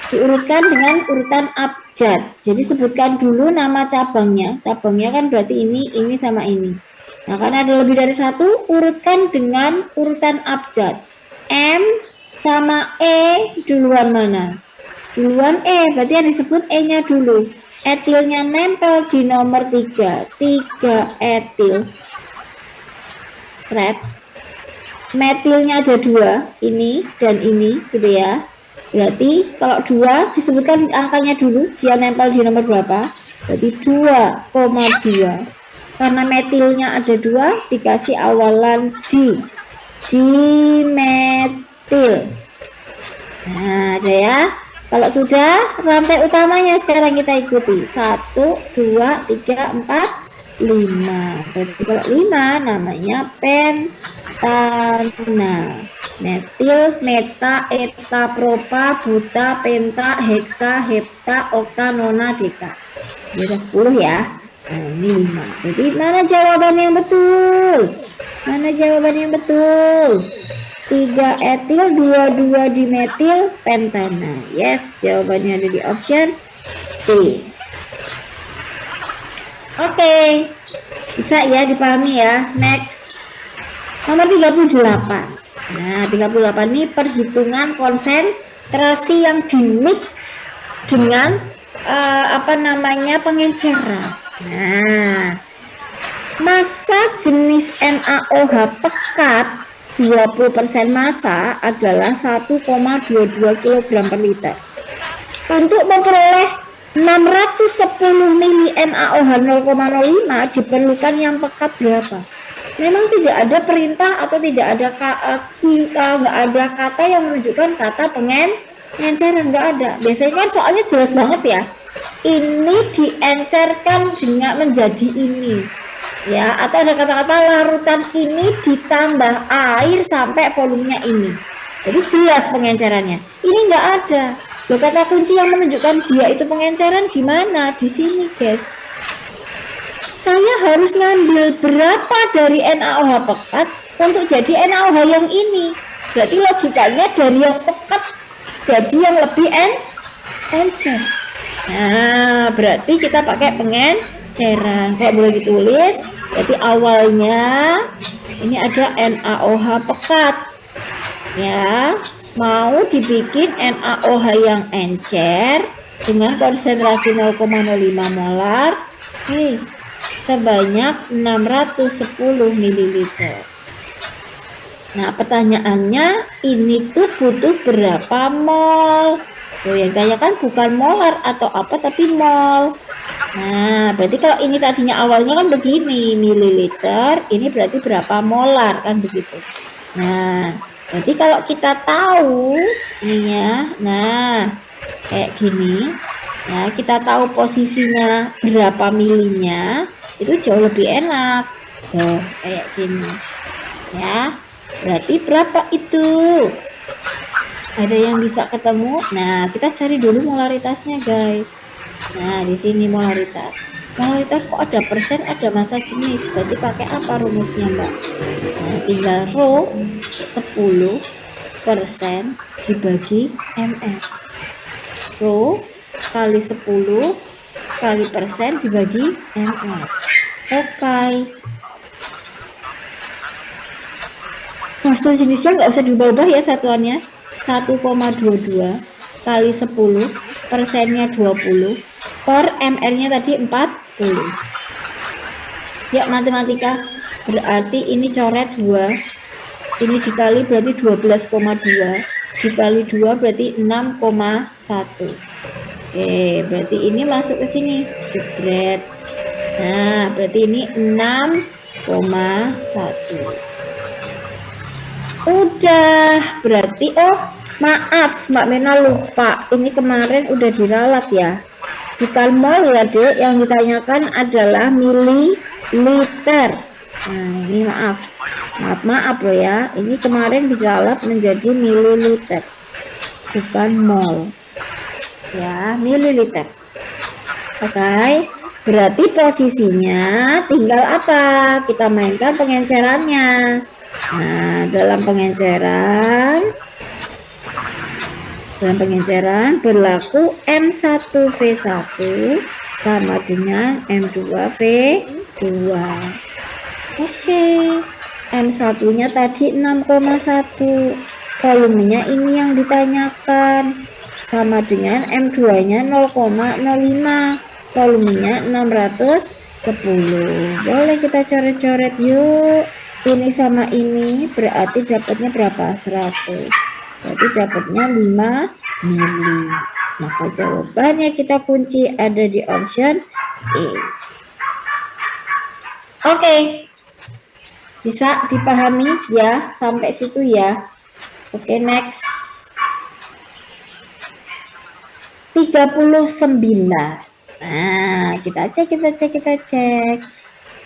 diurutkan dengan urutan abjad. Jadi sebutkan dulu nama cabangnya. Cabangnya kan berarti ini sama ini. Nah, karena ada lebih dari 1, urutkan dengan urutan abjad. M sama E duluan mana? Duluan E, berarti yang disebut E-nya dulu. Etilnya nempel di nomor 3. 3 etil. Seret. Metilnya ada 2, ini dan ini gitu ya. Berarti kalau 2 disebutkan angkanya dulu, dia nempel di nomor berapa? Berarti 2,2. Karena metilnya ada 2, dikasih awalan di dimetil. Nah, ada ya. Kalau sudah, rantai utamanya sekarang kita ikuti. 1, 2, 3, 4, 5. Berarti kalau 5 namanya pentana. Metil, meta, eta, propa, buta, penta, heksa, hepta, okta, nona, deka. Jadi ada 10 ya. Nah, ini 5. Berarti mana jawaban yang betul? Mana jawaban yang betul? 3 etil, 2 dimetil, pentana. Yes, jawabannya ada di option B. Oke, bisa ya dipahami ya. Next, nomor 38. Nah, 38 ini perhitungan konsentrasi yang dimix dengan pengenceran. Nah, massa jenis NaOH pekat 20% massa adalah 1,22 kg per liter. Untuk memperoleh 610 mili NaOH 0,05 diperlukan yang pekat berapa? Memang tidak ada perintah atau tidak ada nggak ada kata yang menunjukkan kata pengenceran, nggak ada. Biasanya kan soalnya jelas banget ya. Ini diencerkan dengan menjadi ini. Ya, atau ada kata-kata larutan ini ditambah air sampai volumenya ini. Jadi jelas pengencerannya. Ini nggak ada. Loh, kata kunci yang menunjukkan dia itu pengenceran di mana? Di sini, guys. Saya harus ngambil berapa dari NaOH pekat untuk jadi NaOH yang ini. Berarti logikanya dari yang pekat jadi yang lebih encer. Nah, berarti kita pakai pengenceran. Kalau boleh ditulis, berarti awalnya ini ada NaOH pekat. Ya, mau dibikin NaOH yang encer dengan konsentrasi 0,05 molar. Sebanyak 610 ml. Nah, pertanyaannya ini tuh butuh berapa mol? Tuh yang ditanyakan bukan molar atau apa tapi mol. Nah, berarti kalau ini tadinya awalnya kan begini mililiter, ini berarti berapa molar kan begitu. Nah, berarti kalau kita tahu ini ya, nah kayak gini. Nah, kita tahu posisinya berapa milinya, itu jauh lebih enak. Tuh, kayak gini. Ya, berarti berapa itu? Ada yang bisa ketemu? Nah, kita cari dulu molaritasnya, guys. Nah, di sini molaritas. Molaritas kok ada persen, ada massa jenis. Berarti pakai apa rumusnya, Mbak? Nah, tinggal rho 10% dibagi ml. Rho kali 10 kali persen dibagi ml. Oke. Master jenisnya nggak usah diubah-ubah ya satuannya. 1,22 kali 10 persennya 20 per ml-nya tadi 40. Ya, matematika. Berarti ini coret 2. Ini dikali berarti 12,2. Dikali 2 berarti 6,1. Oke, berarti ini masuk ke sini. Jebret. Nah, berarti ini 6,1. Udah, berarti maaf Mbak Mena lupa. Ini kemarin udah diralat ya. Bukan mol ya, Dek. Yang ditanyakan adalah mililiter. Nah, ini maaf. Maaf loh ya. Ini kemarin diralat menjadi mililiter. Bukan mol. Ya, mililiter. Oke. Berarti posisinya tinggal apa? Kita mainkan pengencerannya. Nah, dalam pengenceran berlaku M1V1 sama dengan M2V2. Oke. M1-nya tadi 6,1. Volumenya ini yang ditanyakan. Sama dengan M2-nya 0,05. Volumenya 610. Boleh kita coret-coret yuk. Ini sama ini berarti dapatnya berapa? 100. Berarti dapatnya 5 mili. Maka jawabannya kita kunci ada di option E. Oke. Bisa dipahami ya sampai situ ya. Oke, next. 39. Nah, kita cek.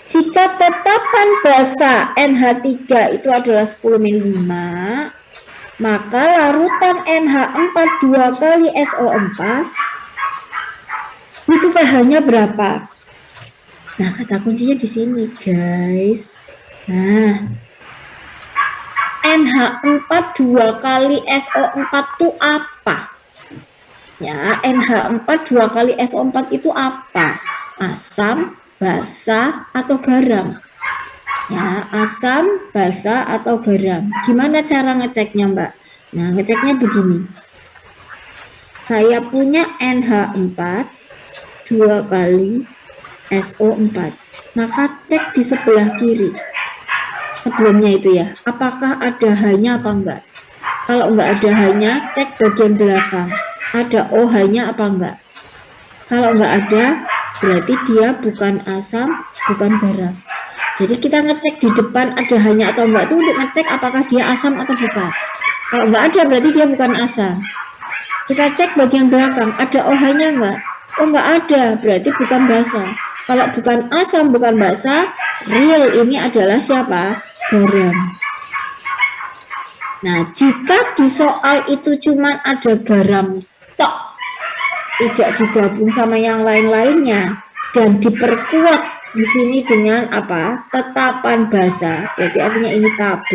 Jika tetapan basa NH3 itu adalah 10 min 5, maka larutan NH4 2 kali SO4 itu pH-nya berapa? Nah, kata kuncinya di sini, guys. Nah, NH4 2 kali SO4 itu apa? Ya, NH4 2 kali SO4 itu apa? Asam, basa, atau garam? Ya, asam, basa, atau garam. Gimana cara ngeceknya, Mbak? Nah, ngeceknya begini. Saya punya NH4 2 kali SO4. Maka cek di sebelah kiri. Sebelumnya itu ya, apakah ada H-nya apa enggak? Kalau enggak ada H-nya, cek bagian belakang. Ada OH-nya apa enggak? Kalau enggak ada, berarti dia bukan asam, bukan garam. Jadi kita ngecek di depan ada H-nya atau enggak itu untuk ngecek apakah dia asam atau bukan. Kalau enggak ada, berarti dia bukan asam. Kita cek bagian belakang, ada OH-nya enggak? Oh, enggak ada, berarti bukan basa. Kalau bukan asam, bukan basa, real ini adalah siapa? Garam. Nah, jika di soal itu cuma ada garam tok, tidak digabung sama yang lain-lainnya, dan diperkuat di sini dengan apa? Tetapan basa, berarti artinya ini KB,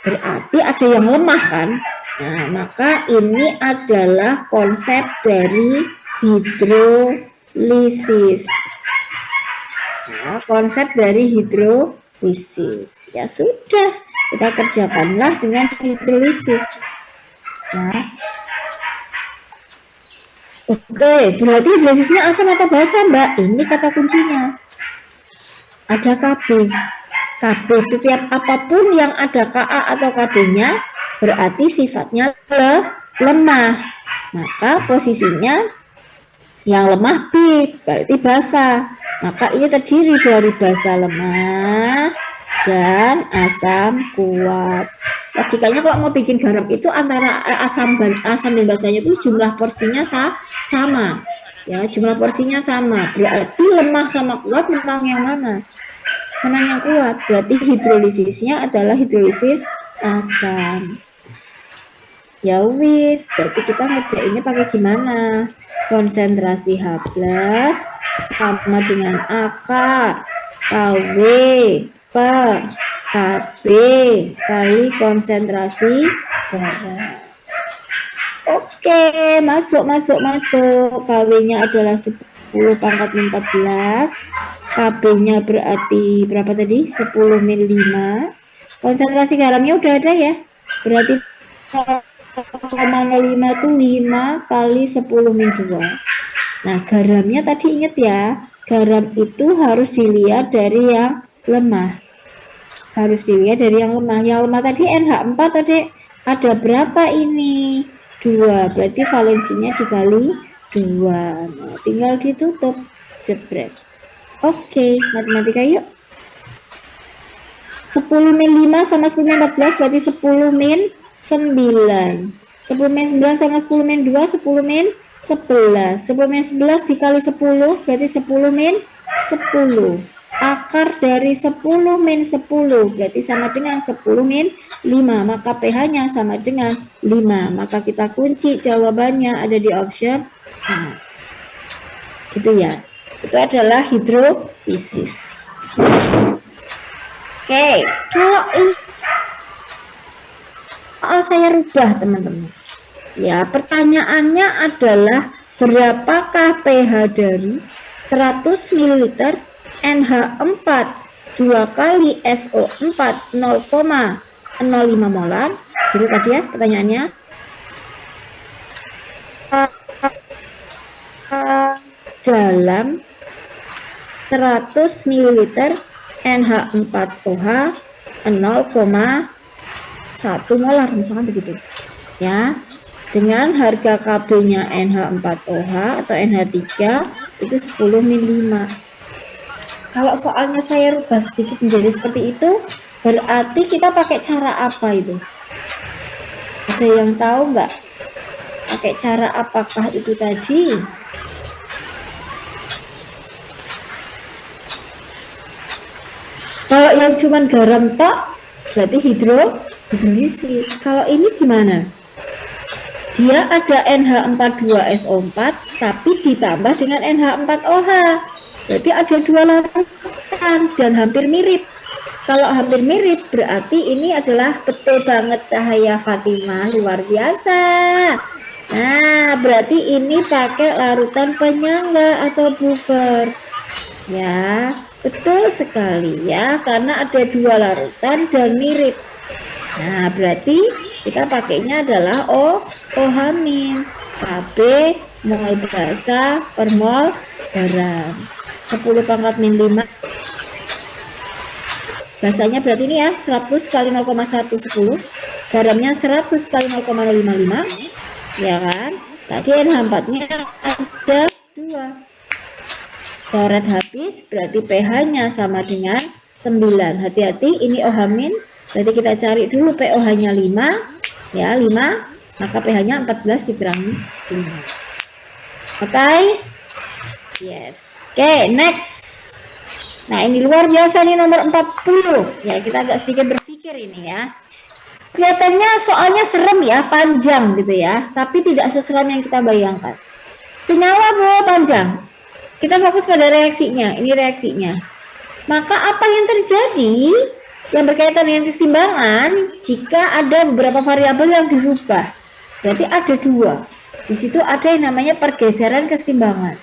berarti ada yang lemah kan? Nah, maka ini adalah konsep dari hidrolisis. Nah, konsep dari hidrolisis. Ya sudah, kita kerjakanlah dengan hidrolisis. Ya. Oke, berarti hidrolisisnya asam atau basa, Mbak? Ini kata kuncinya. Ada KB. KB setiap apapun yang ada Ka atau KB-nya berarti sifatnya lemah. Maka posisinya yang lemah B, berarti basa. Maka ini terdiri dari basa lemah dan asam kuat. Logikanya kalau mau bikin garam itu antara asam dan basanya itu jumlah porsinya sama. Ya, jumlah porsinya sama. Berarti lemah sama kuat menang yang mana? Menang yang kuat. Berarti hidrolisisnya adalah hidrolisis asam. Ya wis, berarti kita ngerjainnya pakai gimana? Konsentrasi H+ sama dengan akar KW per KB kali konsentrasi garam. Oke, masuk. KW-nya adalah 10 pangkat 14. KB-nya berarti berapa tadi? 10 min 5. Konsentrasi garamnya udah ada ya. Berarti 0,05 itu 5 kali 10 min 2. Nah, garamnya tadi ingat ya. Garam itu harus dilihat dari yang lemah. Yang lemah tadi NH4 tadi ada berapa ini? 2. Berarti valensinya dikali 2. Nah, tinggal ditutup, jebret. Oke, matematika yuk. 10 min 5 sama 10 min 14 berarti 10 min 9. 10 min 9 sama 10 min 2, 10 min 11. 10 min 11 dikali 10 berarti 10 min 10. Akar dari 10 min 10 berarti sama dengan 10 min 5. Maka pH-nya sama dengan 5. Maka kita kunci jawabannya ada di option A. Gitu ya. Itu adalah hidrolisis. Oke, kalau ini saya rubah teman-teman. Ya, pertanyaannya adalah berapakah pH dari 100 ml NH4 2 kali SO4 0,05 molar? Gitu tadi ya pertanyaannya. Dalam 100 ml NH4OH 0,1 molar misalkan begitu ya, dengan harga KB-nya NH4OH atau NH3 itu 10 min 5. Kalau soalnya saya rubah sedikit menjadi seperti itu, berarti kita pakai cara apa itu? Ada yang tahu nggak? Pakai cara apakah itu tadi? Kalau yang cuman garam tok berarti hidrolisis. Kalau ini gimana? Dia ada NH42SO4 tapi ditambah dengan NH4OH. Berarti ada 2 larutan dan hampir mirip. Kalau hampir mirip berarti ini adalah betul banget Cahaya Fatimah, luar biasa. Nah, berarti ini pakai larutan penyangga atau buffer. Ya, betul sekali ya, karena ada 2 larutan dan mirip. Nah, berarti kita pakainya adalah OH-, KB mol basa per mol garam. 10 pangkat min 5. Basanya berarti ini ya, 100 kali 0,110. Garamnya 100 kali 0,055. Ya kan? Tadi NH4-nya ada 2. Coret habis berarti pH-nya sama dengan 9. Hati-hati ini OH-, berarti kita cari dulu POH-nya 5 ya, 5, maka pH-nya 14 dikurangi 5. Oke? Yes. Oke, next. Nah, ini luar biasa nih nomor 40. Ya, kita agak sedikit berpikir ini ya. Kelihatannya soalnya serem ya, panjang gitu ya, tapi tidak seseram yang kita bayangkan. Senyawa buah panjang. Kita fokus pada reaksinya. Ini reaksinya. Maka apa yang terjadi yang berkaitan dengan keseimbangan jika ada beberapa variabel yang dirubah? Berarti ada 2. Di situ ada yang namanya pergeseran keseimbangan.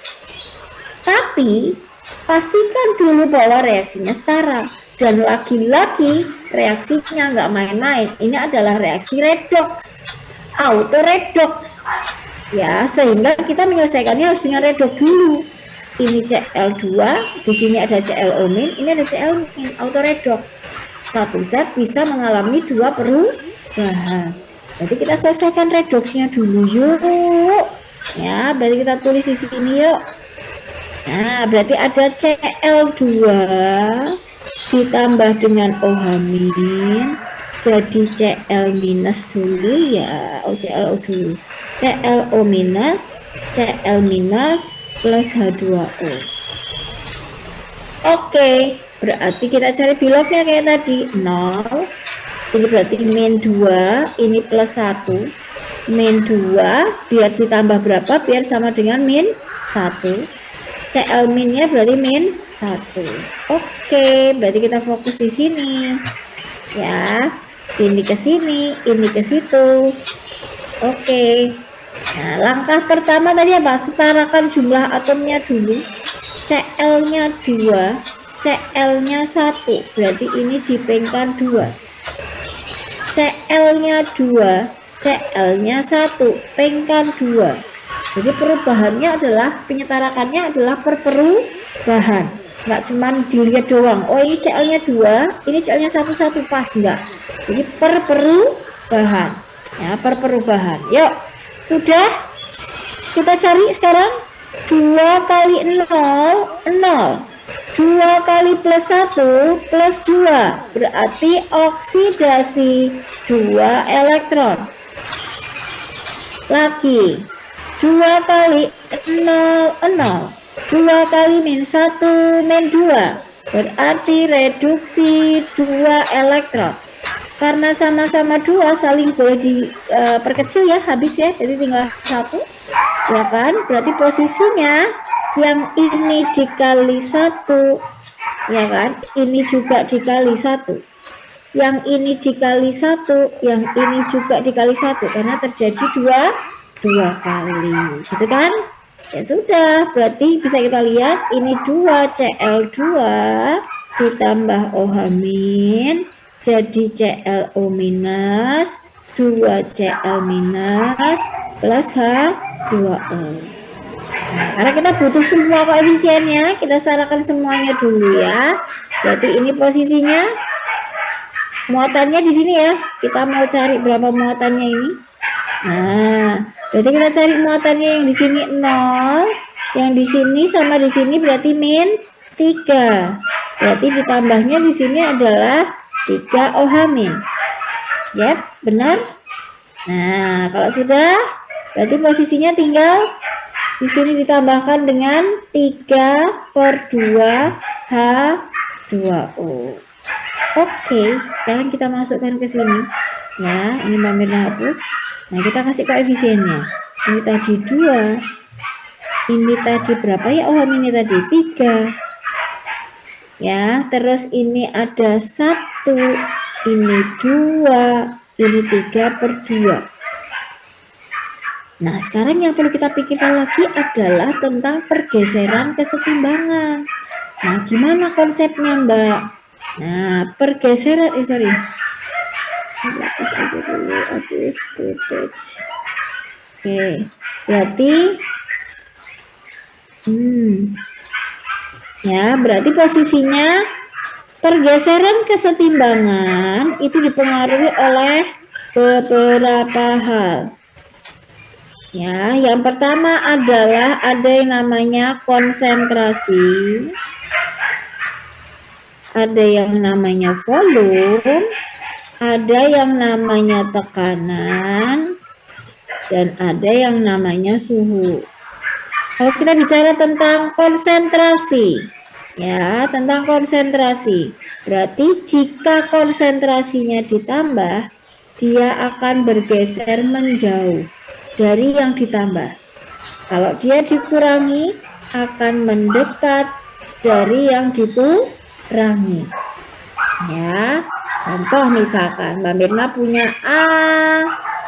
Tapi pastikan dulu bahwa reaksinya setara. Dan lagi-lagi reaksinya nggak main-main. Ini adalah reaksi redox, auto redox. Ya, sehingga kita menyelesaikannya harus dengan redox dulu. Ini Cl2, di sini ada ClO-, ini ada Cl-, auto redox. Satu zat bisa mengalami 2 perubahan. Jadi kita selesaikan redoxnya dulu yuk. Ya, berarti kita tulis di sini yuk. Nah, berarti ada Cl2 ditambah dengan OH- jadi Cl- dulu ya, ClO dulu. ClO-, Cl- plus H2O. Oke, berarti kita cari bilognya kayak tadi 0. Ini berarti min 2, ini plus 1. Min 2 biar ditambah berapa? Biar sama dengan min 1. Cl- nya berarti min 1. Oke, berarti kita fokus di sini. Ya, ini ke sini, ini ke situ. Oke. Nah, langkah pertama tadi apa? Setarakan jumlah atomnya dulu. Cl-nya 2, Cl-nya 1. Berarti ini dipengkan 2. Cl-nya 2, Cl-nya 1, pengkan 2. Jadi perubahannya adalah, penyetarakannya adalah per perubahan. Nggak cuman dilihat doang, oh ini Cl-nya 2, ini Cl-nya 1 pas, enggak. Jadi per perubahan. Ya, per perubahan. Yuk, sudah? Kita cari sekarang 2 kali 0, 0. 2 kali plus 1 plus 2. Berarti oksidasi 2 elektron. Lagi. 2 kali 0, 0. 2 kali min 1 min 2. Berarti reduksi 2 elektron. Karena sama-sama 2 saling boleh diperkecil ya, habis ya, jadi tinggal 1 ya kan, berarti posisinya yang ini dikali 1 ya kan, ini juga dikali 1, yang ini dikali 1, yang ini juga dikali 1, karena terjadi dua kali gitu kan. Ya sudah, berarti bisa kita lihat ini 2Cl2 ditambah OH min jadi ClO minus 2Cl minus plus H2O. Nah, karena kita butuh semua koefisiennya, kita sarakan semuanya dulu ya. Berarti ini posisinya muatannya di sini ya. Kita mau cari berapa muatannya ini. Nah, berarti kita cari muatannya yang di sini 0, yang di sini sama di sini berarti min 3. Berarti ditambahnya di sini adalah 3 OH min. Yap, benar. Nah, kalau sudah, berarti posisinya tinggal di sini ditambahkan dengan 3/2 H2O. Oke, sekarang kita masukkan ke sini. Ya, ini Mbak Mirna hapus. Nah, kita kasih koefisiennya. Ini tadi 2. Ini tadi berapa ya? OH min ini tadi 3. Ya, terus ini ada 1, ini 2, ini 3/2. Nah, sekarang yang perlu kita pikirkan lagi adalah tentang pergeseran kesetimbangan. Nah, gimana konsepnya, Mbak? Nah, pergeseran, hapus aja dulu, hapus footage. Oke, berarti ya, berarti posisinya pergeseran kesetimbangan itu dipengaruhi oleh beberapa hal. Ya, yang pertama adalah ada yang namanya konsentrasi, ada yang namanya volume, ada yang namanya tekanan, dan ada yang namanya suhu. Kalau kita bicara tentang konsentrasi, ya, tentang konsentrasi, berarti jika konsentrasinya ditambah, dia akan bergeser menjauh dari yang ditambah. Kalau dia dikurangi, akan mendekat dari yang dikurangi. Ya, contoh misalkan Mbak Mirna punya A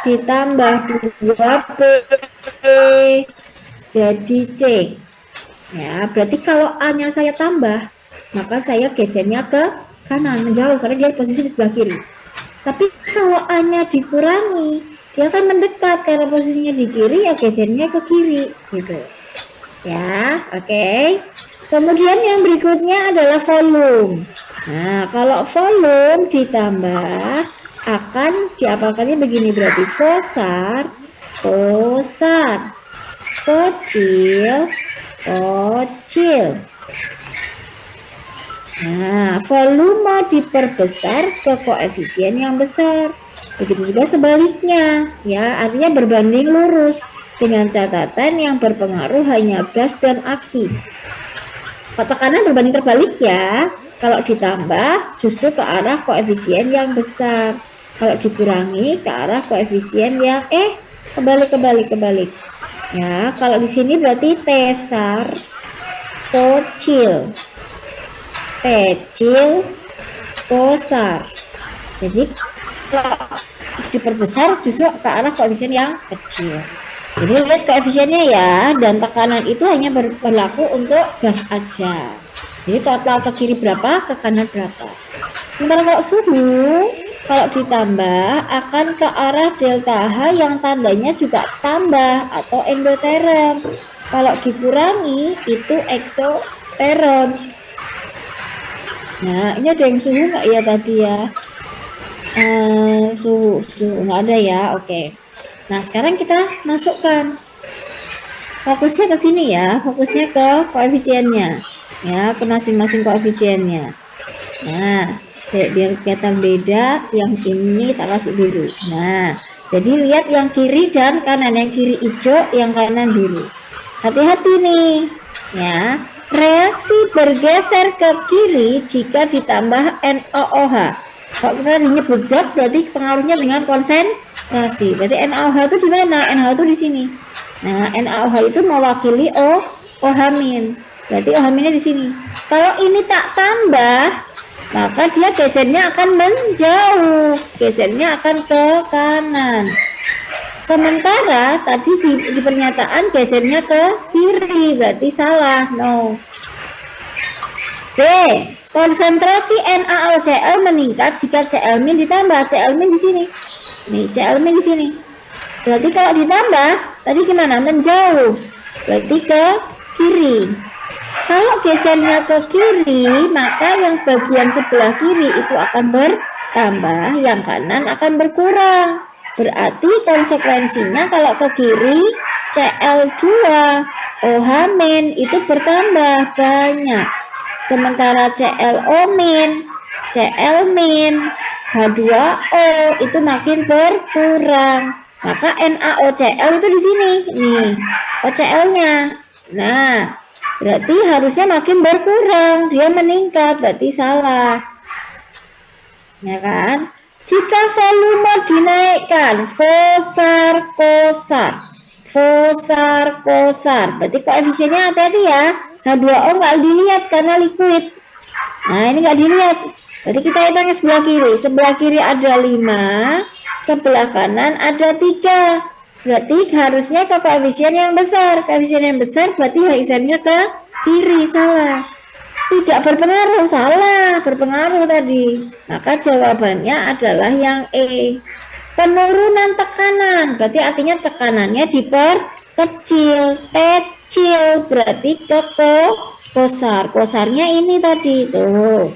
ditambah 2B jadi C. Ya, berarti kalau A-nya saya tambah, maka saya gesernya ke kanan, menjauh, karena dia posisi di sebelah kiri. Tapi kalau A-nya dikurangi, dia akan mendekat, karena posisinya di kiri, ya gesernya ke kiri, gitu. Ya, oke. Kemudian yang berikutnya adalah volume. Nah, kalau volume ditambah, akan diapalkannya begini, berarti Vosar, Vocil, kecil. Nah, volume diperbesar ke koefisien yang besar. Begitu juga sebaliknya, ya, artinya berbanding lurus, dengan catatan yang berpengaruh hanya gas dan aki. Tekanan berbanding terbalik ya. Kalau ditambah justru ke arah koefisien yang besar. Kalau dikurangi ke arah koefisien yang kebalik. Ya, kalau di sini berarti tesar, kecil, kosar. Jadi kalau diperbesar justru ke arah koefisien yang kecil. Jadi lihat koefisiennya ya, dan tekanan itu hanya berlaku untuk gas aja. Jadi total ke kiri berapa, ke kanan berapa. Sementara kalau suhu, kalau ditambah akan ke arah delta H yang tandanya juga tambah atau endoterm. Kalau dikurangi itu eksoterm. Nah, ini ada yang suhu nggak ya tadi ya? Suhu nggak ada ya, oke. Nah, sekarang kita masukkan. fokusnya ke sini ya, fokusnya ke koefisiennya ya, ke masing-masing koefisiennya. Nah, biar kelihatan beda, yang ini tak kasih biru. Nah, jadi lihat yang kiri dan kanan, yang kiri hijau, yang kanan biru. Hati-hati nih ya, reaksi bergeser ke kiri jika ditambah NaOH. Kalau kita menyebut zat berarti pengaruhnya dengan konsentrasi. Berarti NaOH itu di mana? NaOH itu di sini. Nah, NaOH itu mewakili OH-. Berarti OH-nya di sini. Kalau ini tak tambah, maka dia gesernya akan menjauh, gesernya akan ke kanan. Sementara tadi di pernyataan gesernya ke kiri, berarti salah. No. B. Konsentrasi NaOCl meningkat jika Cl- ditambah. Cl- di sini. Nih, Cl- di sini. Berarti kalau ditambah, tadi gimana? Menjauh. Berarti ke kiri. Kalau gesernya ke kiri, maka yang bagian sebelah kiri itu akan bertambah, yang kanan akan berkurang. Berarti konsekuensinya kalau ke kiri, Cl2 OH- itu bertambah banyak. Sementara ClO-, Cl-, H2O itu makin berkurang. Maka NaOCl itu di sini. Nih, OCl-nya. Nah, berarti harusnya makin berkurang, dia meningkat, berarti salah. Ya kan? Jika volume dinaikkan, Fosar-kosar, berarti koefisiennya hati-hati ya. H2O nggak dilihat karena liquid. Nah, ini nggak dilihat. Berarti kita hitung sebelah kiri. Sebelah kiri ada 5, sebelah kanan ada 3. Berarti harusnya ke koefisien yang besar. Koefisien yang besar berarti HIZ-nya ke kiri, salah. Tidak berpengaruh, salah, berpengaruh tadi. Maka jawabannya adalah yang E. Penurunan tekanan, berarti artinya tekanannya diperkecil. Kecil berarti ke kosar. Kosarnya ini tadi tuh.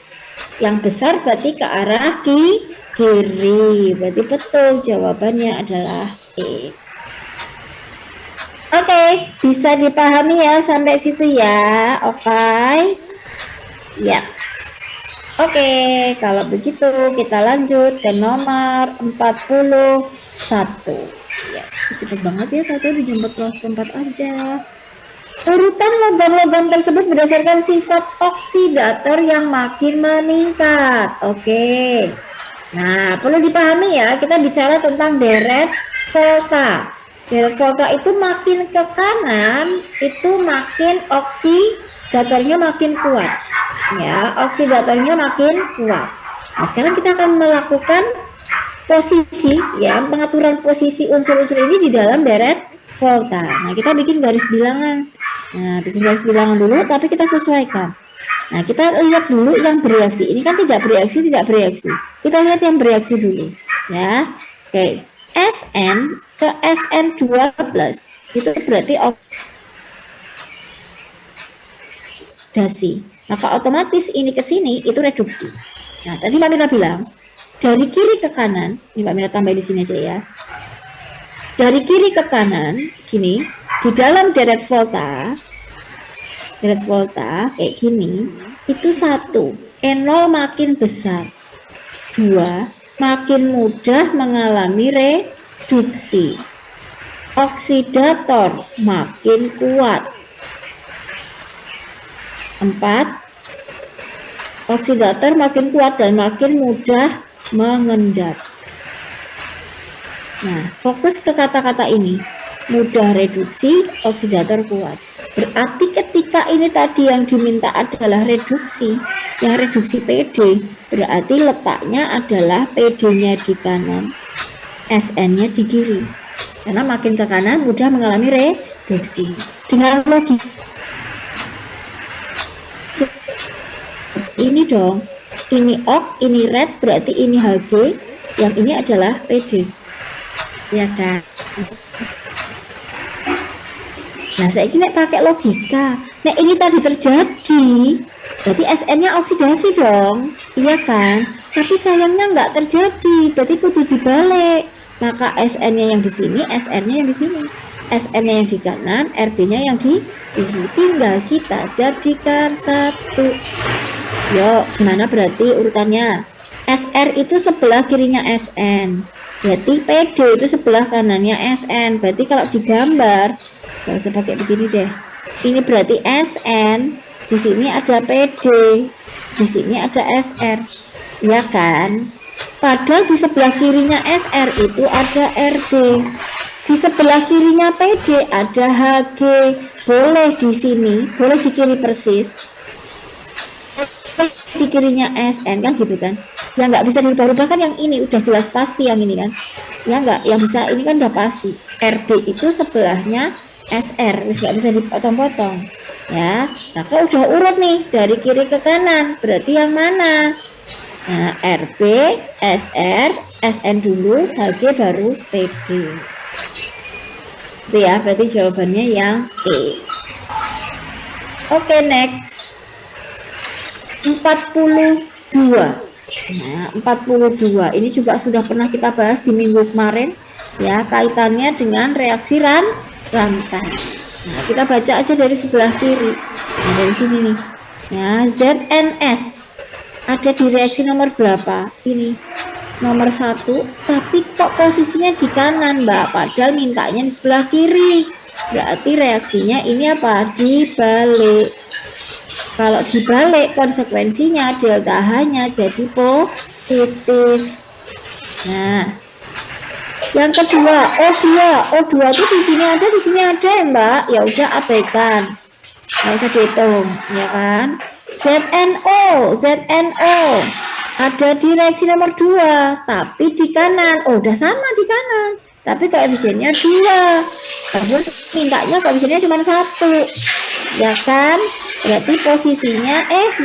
Yang besar berarti ke arah kiri. Berarti betul jawabannya adalah E. Oke, bisa dipahami ya sampai situ ya. Oke. Ya. Oke, kalau begitu kita lanjut ke nomor 41. Yes, cepet banget ya, satu di jam 4 aja. Urutan logam-logam tersebut berdasarkan sifat oksidator yang makin meningkat. Oke. Nah, perlu dipahami ya, kita bicara tentang deret volta. Deret volta itu makin ke kanan, itu makin oksidatornya makin kuat. Ya, oksidatornya makin kuat. Nah, sekarang kita akan melakukan posisi, ya, pengaturan posisi unsur-unsur ini di dalam deret volta. Nah, kita bikin garis bilangan. Nah, bikin garis bilangan dulu, tapi kita sesuaikan. Nah, kita lihat dulu yang bereaksi. Ini kan tidak bereaksi. Kita lihat yang bereaksi dulu. Ya, oke. Sn ke Sn2+, itu berarti oksidasi. Maka otomatis ini ke sini itu reduksi. Nah, tadi Mbak Mira bilang, dari kiri ke kanan, ini Mbak Mira tambah di sini aja ya. Dari kiri ke kanan, gini, di dalam deret volta kayak gini, itu 1, N0 makin besar. 2, makin mudah mengalami reduksi. Oksidator makin kuat. 4, oksidator makin kuat dan makin mudah mengendap. Nah, fokus ke kata-kata ini. Mudah reduksi, oksidator kuat. Berarti ketika ini tadi yang diminta adalah reduksi, yang reduksi PD, berarti letaknya adalah PD-nya di kanan, SN-nya di kiri. Karena makin ke kanan mudah mengalami reduksi. Dengan logika ini dong, ini ok, ini red, berarti ini Hg, yang ini adalah PD, ya kan? Nah, saya ini pakai logika. Nah, ini tadi terjadi, berarti SN-nya oksidasi dong, iya kan? Tapi sayangnya nggak terjadi, berarti kudu dibalik. Maka SN-nya yang di sini, SN-nya yang di sini. SN-nya yang di kanan, RB-nya yang di kiri. Tinggal kita jadikan satu. Yuk, gimana berarti urutannya? SR itu sebelah kirinya SN. Berarti PD itu sebelah kanannya SN. Berarti kalau digambar, gak usah pakai begini deh. Ini berarti SN. Di sini ada PD. Di sini ada SR. Ya kan? Padahal di sebelah kirinya SR itu ada RB. Di sebelah kirinya PD ada HG. Boleh di sini, boleh di kiri persis, di kirinya SN kan gitu kan. Yang nggak bisa dirubah-rubah kan yang ini udah jelas pasti yang ini kan. Ya nggak, yang bisa ini kan udah pasti. RB itu sebelahnya SR, terus nggak bisa dipotong-potong. Ya, nah kalau udah urut nih dari kiri ke kanan, berarti yang mana? Nah, RB, SR, SN dulu, HG baru PD. Itu ya, berarti jawabannya yang E. Oke, next. 42. Nah, 42 ini juga sudah pernah kita bahas di minggu kemarin ya, kaitannya dengan reaksi rantai. Nah, kita baca aja dari sebelah kiri. Nah, dari sini nih. Ya, ZNS ada di reaksi nomor berapa? Ini nomor 1, tapi kok posisinya di kanan, Mbak? Padahal mintanya di sebelah kiri. Berarti reaksinya ini apa? Dibalik. Kalau dibalik konsekuensinya delta H-nya jadi positif. Nah, yang kedua O2 itu di sini ada ya Mbak. Ya udah abaikan, nggak usah dihitung ya kan. ZNO ada di reaksi nomor 2 tapi di kanan. Oh, udah sama di kanan tapi koefisiennya 2. Padahal mintanya koefisiennya cuma 1 ya kan. Berarti posisinya wait,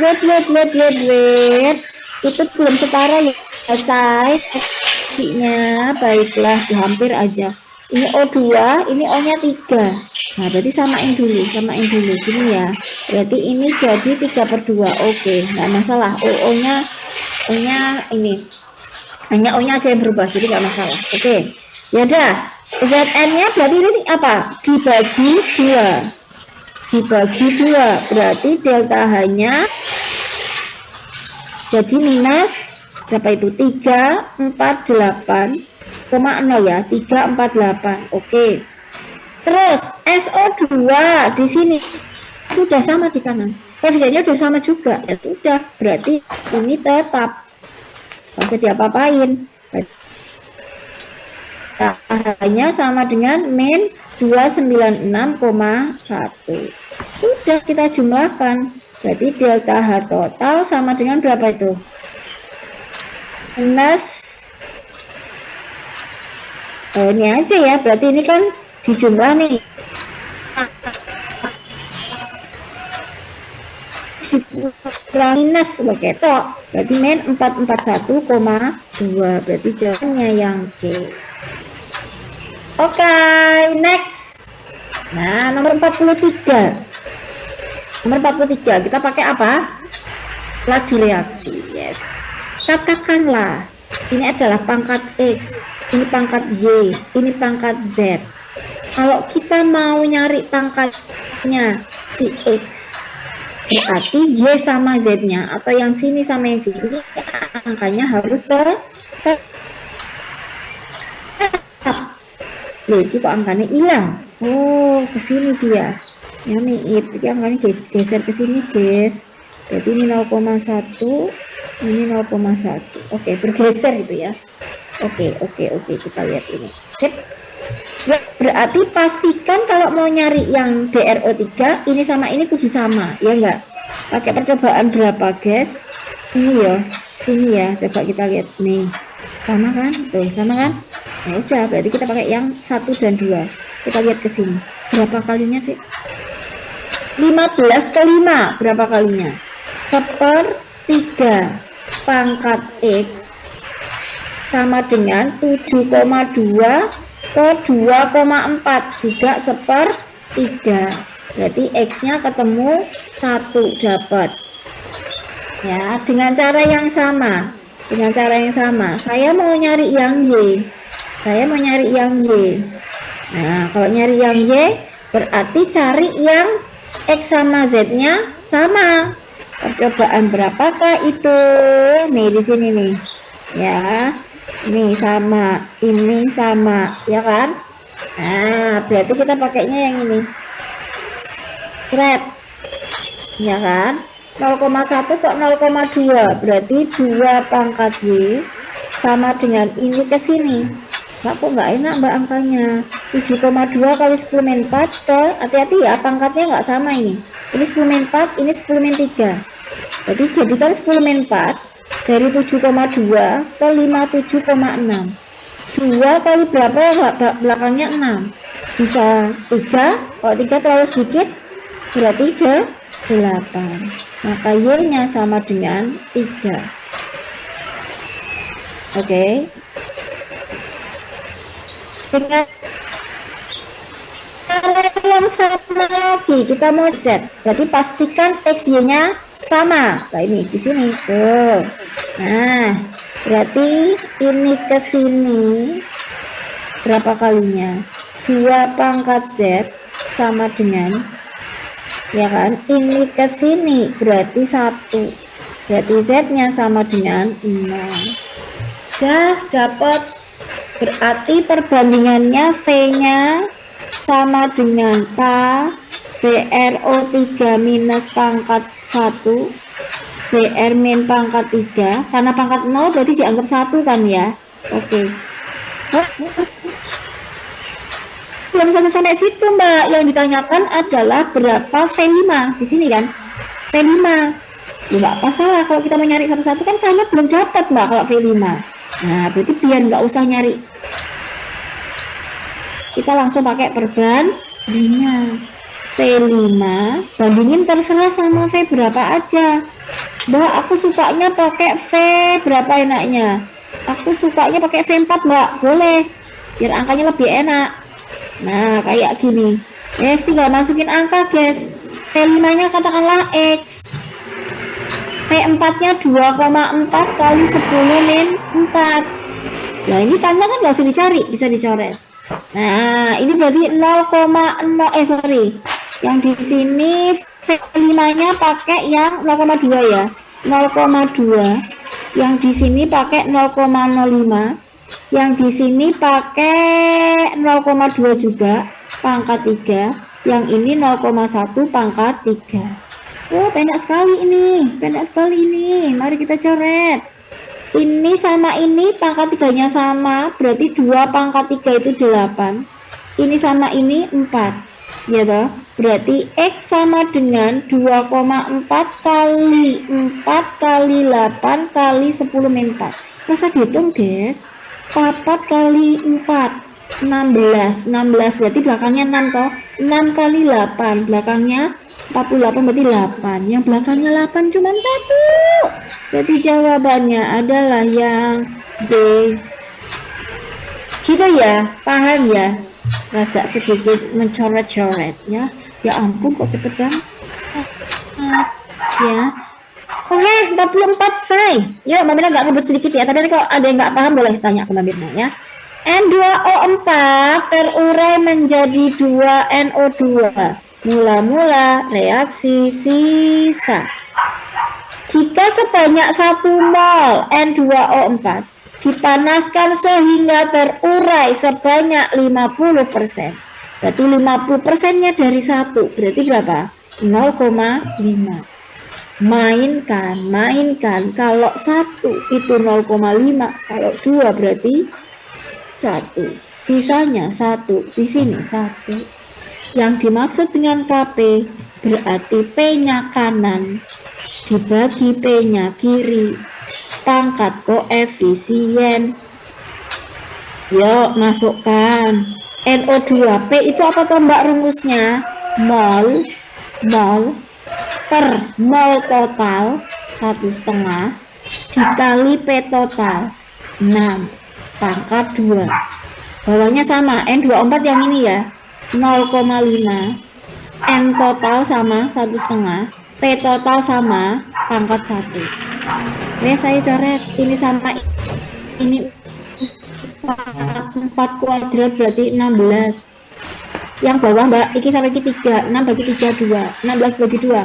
itu belum setara ya selesai reaksinya. Baiklah, hampir aja. Ini O2, ini O-nya 3. Nah, berarti samain dulu gini ya. Berarti ini jadi 3/2. Oke, nggak masalah. O-nya ini hanya O-nya aja yang berubah, jadi nggak masalah. Oke, ya udah. Zn-nya berarti ini apa? Dibagi 2 berarti delta H-nya jadi minus berapa itu? 348,0 ya, 348. Oke. Terus SO2 di sini sudah sama di kanan. Koefisiennya sudah sama juga. Ya sudah, berarti ini tetap nggak usah diapa-apain. Hanya sama dengan min 296,1. Sudah kita jumlahkan. Berarti delta H total sama dengan berapa itu? Minus ini aja ya. Berarti ini kan dijumlah nih. Minus begitu. Berarti min 441,2. Berarti jawabannya yang C. Oke, next. Nah, nomor 43. Nomor 43, kita pakai apa? Laju reaksi. Yes. Katakanlah ini adalah pangkat X, ini pangkat Y, ini pangkat Z. Kalau kita mau nyari pangkatnya si X, berarti Y sama Z-nya atau yang sini sama yang sini angkanya harus tetap. Loh, itu kok angkanya hilang? Oh, kesini dia. Ya nih, jadi angkanya geser ke sini, guys. Berarti ini 0,1, ini 0,1. Oke, bergeser gitu ya. Oke, kita lihat ini. Sip. Ya, berarti pastikan kalau mau nyari yang DRO3, ini sama ini kudu sama, ya enggak? Pakai percobaan berapa, guys? Ini ya, sini ya. Coba kita lihat nih. Sama kan? Tuh, sama kan? Ya udah, berarti kita pakai yang 1 dan 2. Kita lihat ke sini. Berapa kalinya, Dek? 15 ke 5. Berapa kalinya? 1/3 pangkat X sama dengan 7,2 ke 2,4 juga 1/3. Berarti X-nya ketemu 1 dapat. Ya, dengan cara yang sama. Saya mau nyari yang Y. Nah, kalau nyari yang Y, berarti cari yang X sama Z-nya sama. Percobaan berapakah itu? Nih, di sini nih. Ya, ini sama, ya kan? Nah, berarti kita pakainya yang ini. Thread, ya kan? 0,1 kok 0,2, berarti 2 pangkat Y sama dengan ini ke sini. Kok nggak enak mbak angkanya? 7,2 kali 10 min 4 ke, hati-hati ya, pangkatnya nggak sama ini. Ini 10 min 4, ini 10 min 3. Jadi jadikan 10 min 4 dari 7,2 ke 57,6. 2 kali berapa ya, belakangnya 6. Bisa 3, kalau 3 terlalu sedikit, berarti 8. Maka Y-nya sama dengan 3. Oke. Dengan cara yang sama lagi, kita mau Z. Berarti pastikan X, Y-nya sama. Nah, ini di sini. Tuh. Nah, berarti ini ke sini berapa kalinya? 2 pangkat Z sama dengan, ya kan, ini ke sini berarti 1, berarti Z-nya sama dengan 0. Dah dapat. Berarti perbandingannya V-nya sama dengan K BRO3 minus pangkat 1 BR min pangkat 3, karena pangkat 0 berarti dianggap 1 kan ya. Oke. Belum selesai sampai situ mbak, yang ditanyakan adalah berapa V5 di sini kan, V5 ya nggak apa salah kalau kita mau nyari satu-satu kan, karena belum dapat mbak kalau V5. Nah berarti biar nggak usah nyari, kita langsung pakai perbandingan. V5 bandingin terserah sama V berapa aja. Mbak aku sukanya pakai V berapa enaknya, aku sukanya pakai V4 mbak, boleh, biar angkanya lebih enak. Nah kayak gini, tinggal masukin angka guys. V5 nya katakanlah X, V4 nya 2,4 kali 10 min 4. Nah ini kan nggak usah dicari, bisa dicoret. Nah ini berarti 0,0, sorry, yang di sini V5 nya pakai yang 0,2 ya, 0,2. Yang di sini pakai 0,05, yang di sini pakai 0,2 juga pangkat 3, yang ini 0,1 pangkat 3. Oh pendek sekali ini, pendek sekali ini. Mari kita coret. Ini sama ini pangkat 3-nya sama, berarti 2 pangkat 3 itu 8. Ini sama ini 4, ya toh? Berarti X sama dengan 2,4 kali 4 kali 8 kali 10 min 4. Masa dihitung guys, 4 kali 4 16, 16 berarti belakangnya 6 toh, 6 kali 8 belakangnya 48, berarti 8, yang belakangnya 8 cuma 1, berarti jawabannya adalah yang B. Gitu ya, paham ya, agak sedikit mencoret-coret ya. Ya ampun kok cepet banget ya. Oke, 44 selesai. Ya, Mbak Mirna nggak ngebut sedikit ya, tapi kalau ada yang nggak paham boleh tanya ke Mbak Mirna ya. N2O4 terurai menjadi 2NO2. Mula-mula reaksi sisa. Jika sebanyak 1 mol N2O4 dipanaskan sehingga terurai sebanyak 50%. Berarti 50%-nya dari 1, berarti berapa? 0,5. Mainkan. Kalau 1 itu 0,5, kalau 2 berarti 1. Sisanya 1, di sini 1. Yang dimaksud dengan KP berarti P-nya kanan dibagi P-nya kiri, pangkat koefisien. Yuk masukkan NO2. P itu apa toh mbak rumusnya? Mol per mol total 1,5 dikali P total 6 pangkat 2. Bawahnya sama, N24 yang ini ya, 0,5, N total sama 1,5, P total sama pangkat 1. Oke, saya coret ini sama ini 4 kuadrat berarti 16. Yang bawah Mbak, iki sampai iki 3, 6 bagi 3 2, 16 bagi 2.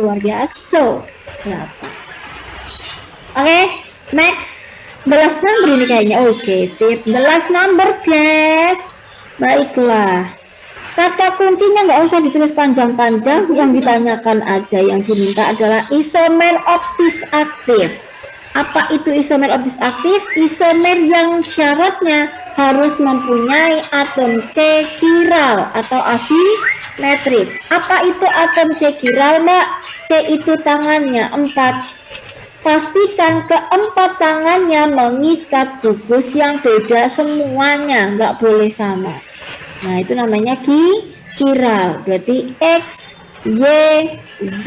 Luar biasa. 8. Oke, next. The last number ini kayaknya. Oke, sip. The last number, guys. Baiklah. Kata kuncinya nggak usah ditulis panjang-panjang, yang ditanyakan aja, yang diminta adalah isomer optis aktif. Apa itu isomer optis aktif? Isomer yang syaratnya harus mempunyai atom C chiral atau asimetris. Apa itu atom C chiral, Mbak? C itu tangannya 4. Pastikan keempat tangannya mengikat gugus yang beda semuanya, nggak boleh sama. Nah, itu namanya chiral. Berarti X, Y, Z,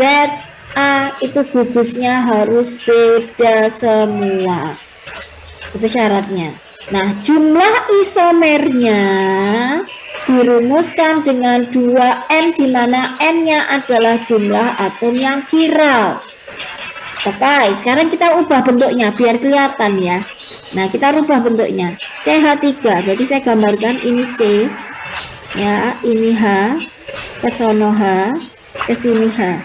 A itu gugusnya harus beda semua. Itu syaratnya. Nah, jumlah isomernya dirumuskan dengan 2N, di mana N-nya adalah jumlah atom yang chiral. Oke, sekarang kita ubah bentuknya biar kelihatan ya. Nah, kita rubah bentuknya. CH3, berarti saya gambarkan ini C. Ya, ini H, ke sono H, ke sini H,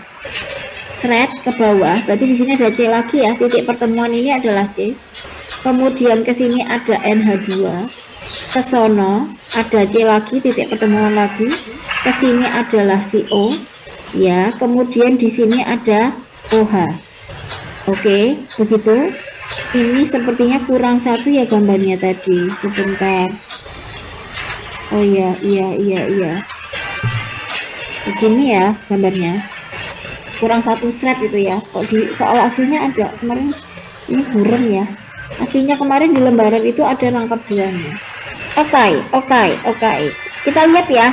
seret ke bawah, berarti di sini ada C lagi ya, titik pertemuan ini adalah C. Kemudian ke sini ada NH2, ke sono ada C lagi, titik pertemuan lagi, ke sini adalah CO, ya. Kemudian di sini ada OH. Oke, begitu. Ini sepertinya kurang satu ya gambarnya tadi. Sebentar. Oh iya. Begini ya gambarnya, kurang satu slide itu ya. Kok di soal aslinya ada kemarin, ini buram ya, aslinya kemarin di lembaran itu ada rangkap duanya. Oke, kita lihat ya.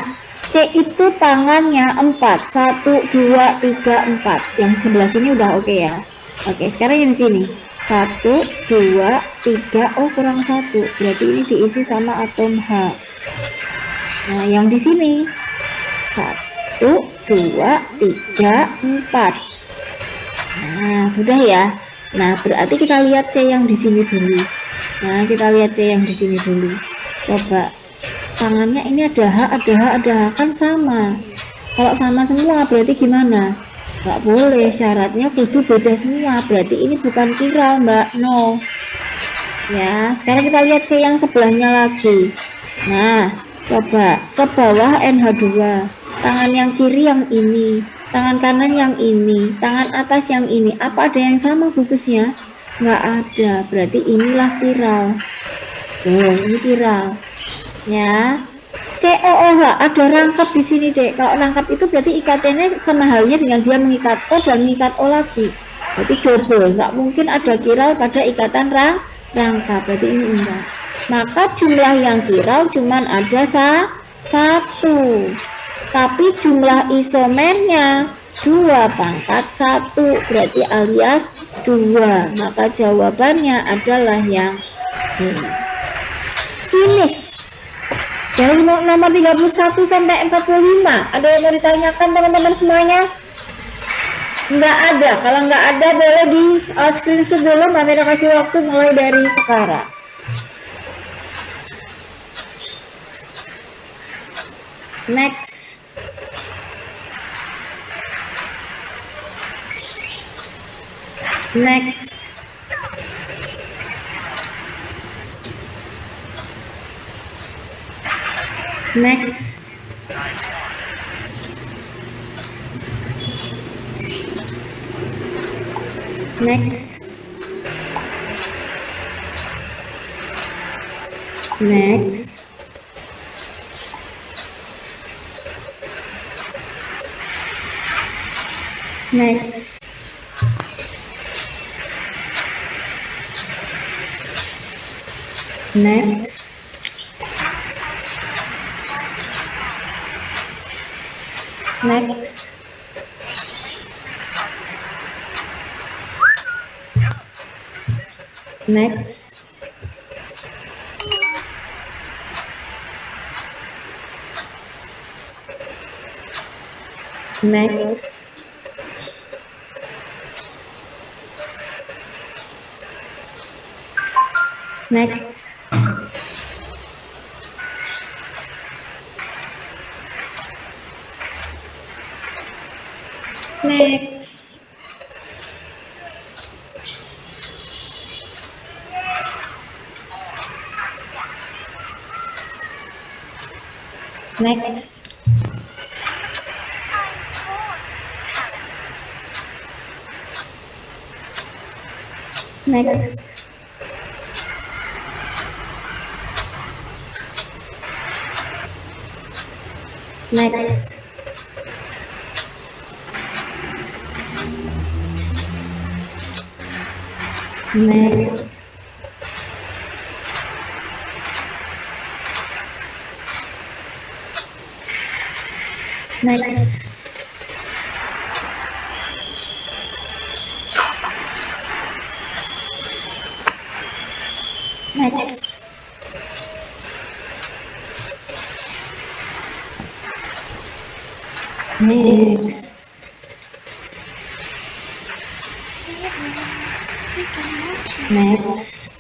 C itu tangannya 4, 1, 2, 3, 4. Yang sebelah sini udah oke ya. Oke, sekarang yang sini 1, 2, 3. Oh, kurang satu, berarti ini diisi sama atom H. Nah, yang di sini 1, 2, 3, 4. Nah, sudah ya. Nah, berarti kita lihat C yang di sini dulu. Nah, kita lihat C yang di sini dulu. Coba tangannya ini ada H, ada H, kan sama. Kalau sama semua berarti gimana? Nggak boleh, syaratnya kudu beda semua. Berarti ini bukan chiral, Mbak. No. Ya, sekarang kita lihat C yang sebelahnya lagi. Nah, coba ke bawah NH2. Tangan yang kiri yang ini, tangan kanan yang ini, tangan atas yang ini. Apa ada yang sama gugusnya? Nggak ada. Berarti inilah chiral. Tuh, ini chiral. Ya. COOH ada rangkap di sini, Dek. Kalau rangkap itu berarti ikatannya sama halnya dengan dia mengikat O dan mengikat O lagi. Berarti double. Nggak mungkin ada chiral pada ikatan rangkap. Berarti ini enggak. Maka jumlah yang chiral cuman ada satu. Tapi jumlah isomernya 2 pangkat 1. Berarti alias 2. Maka jawabannya adalah yang C. Finish. Dari nomor 31 sampai 45, ada yang mau ditanyakan teman-teman semuanya? Nggak ada. Kalau nggak ada boleh di screenshot dulu. Kami kasih waktu mulai dari sekarang. Next. Next. Next. Next. Next. Next. Next. Next. Next. Next. Next. Next. Next. Next. Next. Next. Next. Next. Next. Next.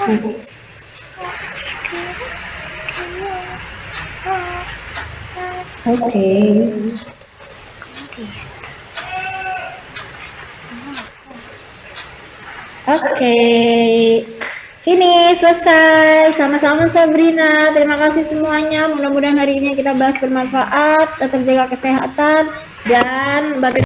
Next. Okay. Oke, finish, selesai. Sama-sama Sabrina. Terima kasih semuanya. Mudah-mudahan hari ini kita bahas bermanfaat. Tetap jaga kesehatan dan bagi